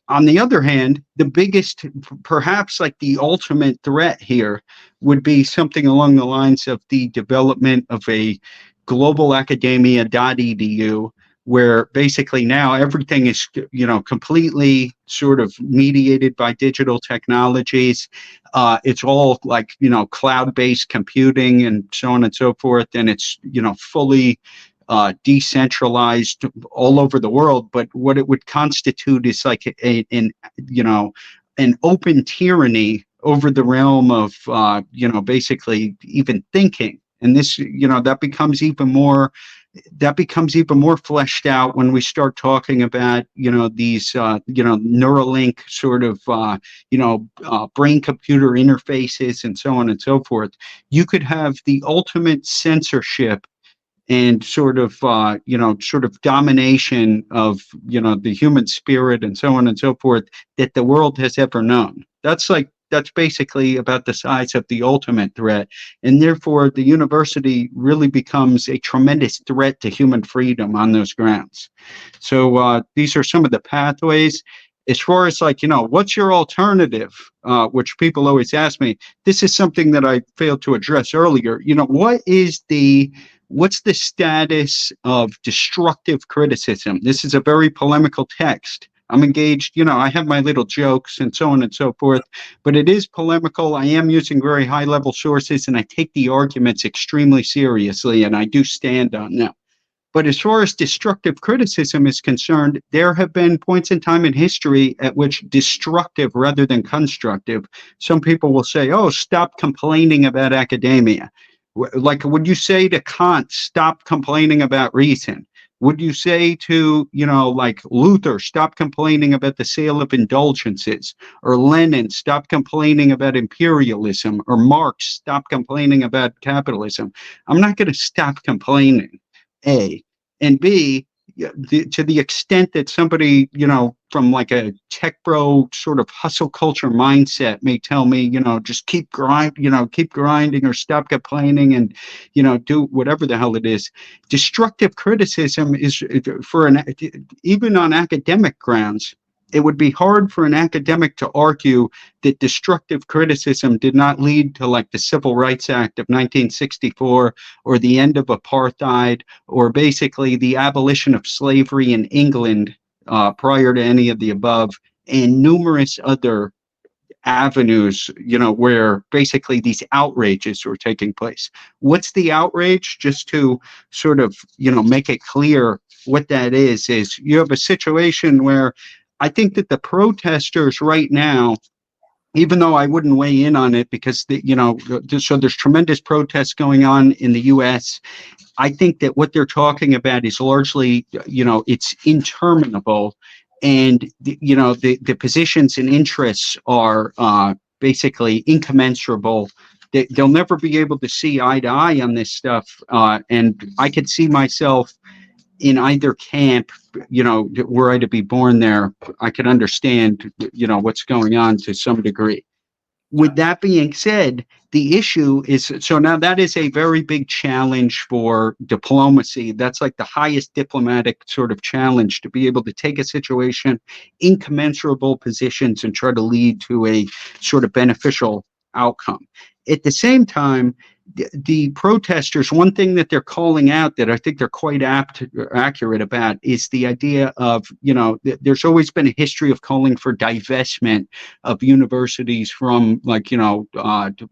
On the other hand, the biggest, perhaps like the ultimate threat here, would be something along the lines of the development of a global academia.edu, where basically now everything is, completely sort of mediated by digital technologies. It's all like, cloud-based computing and so on and so forth. And it's, fully decentralized all over the world. But what it would constitute is like an open tyranny over the realm of, basically even thinking. And this, that becomes even more that becomes even more fleshed out when we start talking about, these, Neuralink sort of, brain computer interfaces and so on and so forth. You could have the ultimate censorship and sort of domination of, the human spirit and so on and so forth that the world has ever known. That's basically about the size of the ultimate threat. And therefore, the university really becomes a tremendous threat to human freedom on those grounds. So these are some of the pathways. As far as what's your alternative, which people always ask me, this is something that I failed to address earlier. What's the status of destructive criticism? This is a very polemical text. I'm engaged, I have my little jokes and so on and so forth, but it is polemical. I am using very high level sources and I take the arguments extremely seriously and I do stand on them. But as far as destructive criticism is concerned, there have been points in time in history at which destructive rather than constructive, some people will say, oh, stop complaining about academia. Like, would you say to Kant, stop complaining about reason? Would you say to, like Luther, stop complaining about the sale of indulgences? Or Lenin, stop complaining about imperialism? Or Marx, stop complaining about capitalism? I'm not going to stop complaining, A. And B, to the extent that somebody, from like a tech bro sort of hustle culture mindset may tell me, just keep grinding or stop complaining and, do whatever the hell it is. Destructive criticism is even on academic grounds. It would be hard for an academic to argue that destructive criticism did not lead to like the Civil Rights Act of 1964 or the end of apartheid or basically the abolition of slavery in England prior to any of the above, and numerous other avenues, where basically these outrages were taking place. What's the outrage? Just to sort of, make it clear what that is you have a situation where I think that the protesters right now, even though I wouldn't weigh in on it because, so there's tremendous protests going on in the U.S. I think that what they're talking about is largely, it's interminable. And, the positions and interests are basically incommensurable. They'll never be able to see eye to eye on this stuff. And I could see myself in either camp, were I to be born there. I could understand, what's going on to some degree. With that being said, the issue is, so now that is a very big challenge for diplomacy. That's like the highest diplomatic sort of challenge, to be able to take a situation, incommensurable positions, and try to lead to a sort of beneficial outcome. At the same time, the protesters, one thing that they're calling out that I think they're quite accurate about is the idea of, there's always been a history of calling for divestment of universities from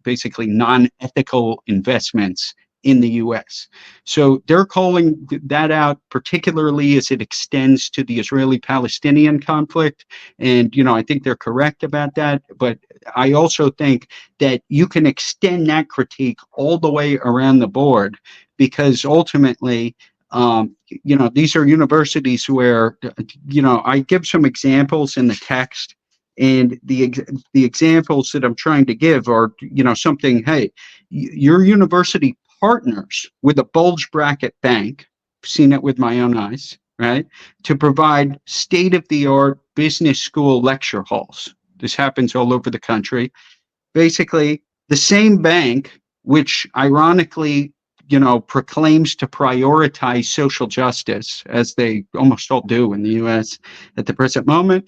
basically non-ethical investments in the U.S. So they're calling that out, particularly as it extends to the Israeli-Palestinian conflict. And, I think they're correct about that. But I also think that you can extend that critique all the way around the board, because ultimately, these are universities where, I give some examples in the text. And the examples that I'm trying to give are, something, hey, your university partners with a bulge bracket bank, seen it with my own eyes, right, to provide state-of-the-art business school lecture halls. This happens all over the country. Basically, the same bank, which ironically, proclaims to prioritize social justice, as they almost all do in the U.S. at the present moment,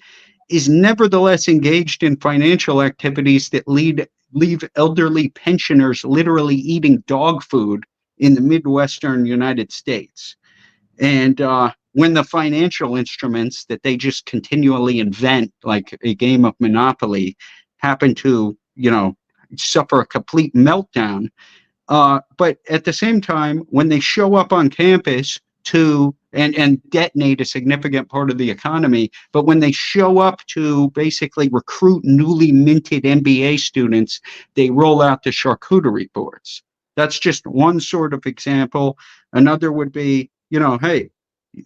is nevertheless engaged in financial activities that leave elderly pensioners literally eating dog food in the Midwestern United States. And when the financial instruments that they just continually invent, like a game of Monopoly, happen to, suffer a complete meltdown. But at the same time, when they show up on campus and detonate a significant part of the economy, but when they show up to basically recruit newly minted MBA students, they roll out the charcuterie boards. That's just one sort of example. Another would be, hey,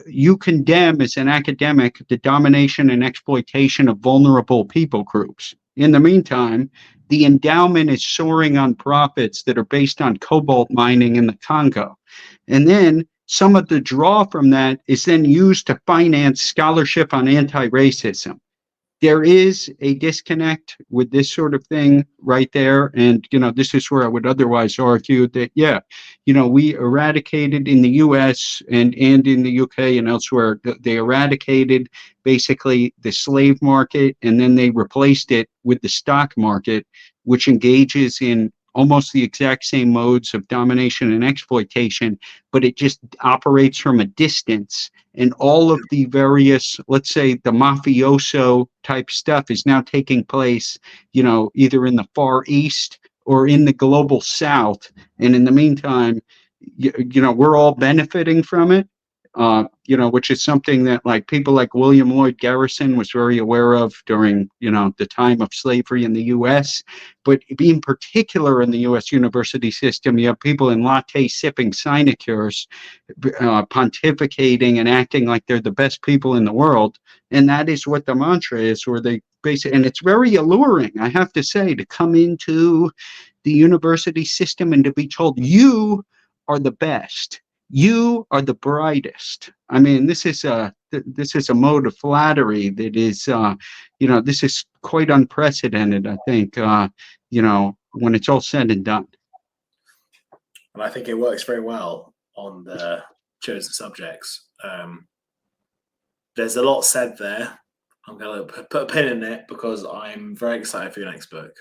you condemn as an academic the domination and exploitation of vulnerable people groups. In the meantime, the endowment is soaring on profits that are based on cobalt mining in the Congo. And then some of the draw from that is then used to finance scholarship on anti-racism. There is a disconnect with this sort of thing right there. And, this is where I would otherwise argue that, yeah, we eradicated in the US and in the UK and elsewhere, they eradicated basically the slave market, and then they replaced it with the stock market, which engages in almost the exact same modes of domination and exploitation, but it just operates from a distance. And all of the various, let's say, the mafioso type stuff is now taking place, either in the Far East or in the global South. And in the meantime, we're all benefiting from it. Which is something that people like William Lloyd Garrison was very aware of during, the time of slavery in the U.S. But in particular in the U.S. university system, you have people in latte sipping sinecures, pontificating and acting like they're the best people in the world. And that is what the mantra is, where they basically, and it's very alluring, I have to say, to come into the university system and to be told you are the best. You are the brightest. I mean, this is a mode of flattery that is, this is quite unprecedented, I think, when it's all said and done. And I think it works very well on the chosen subjects. There's a lot said there. I'm going to put a pin in it because I'm very excited for your next book.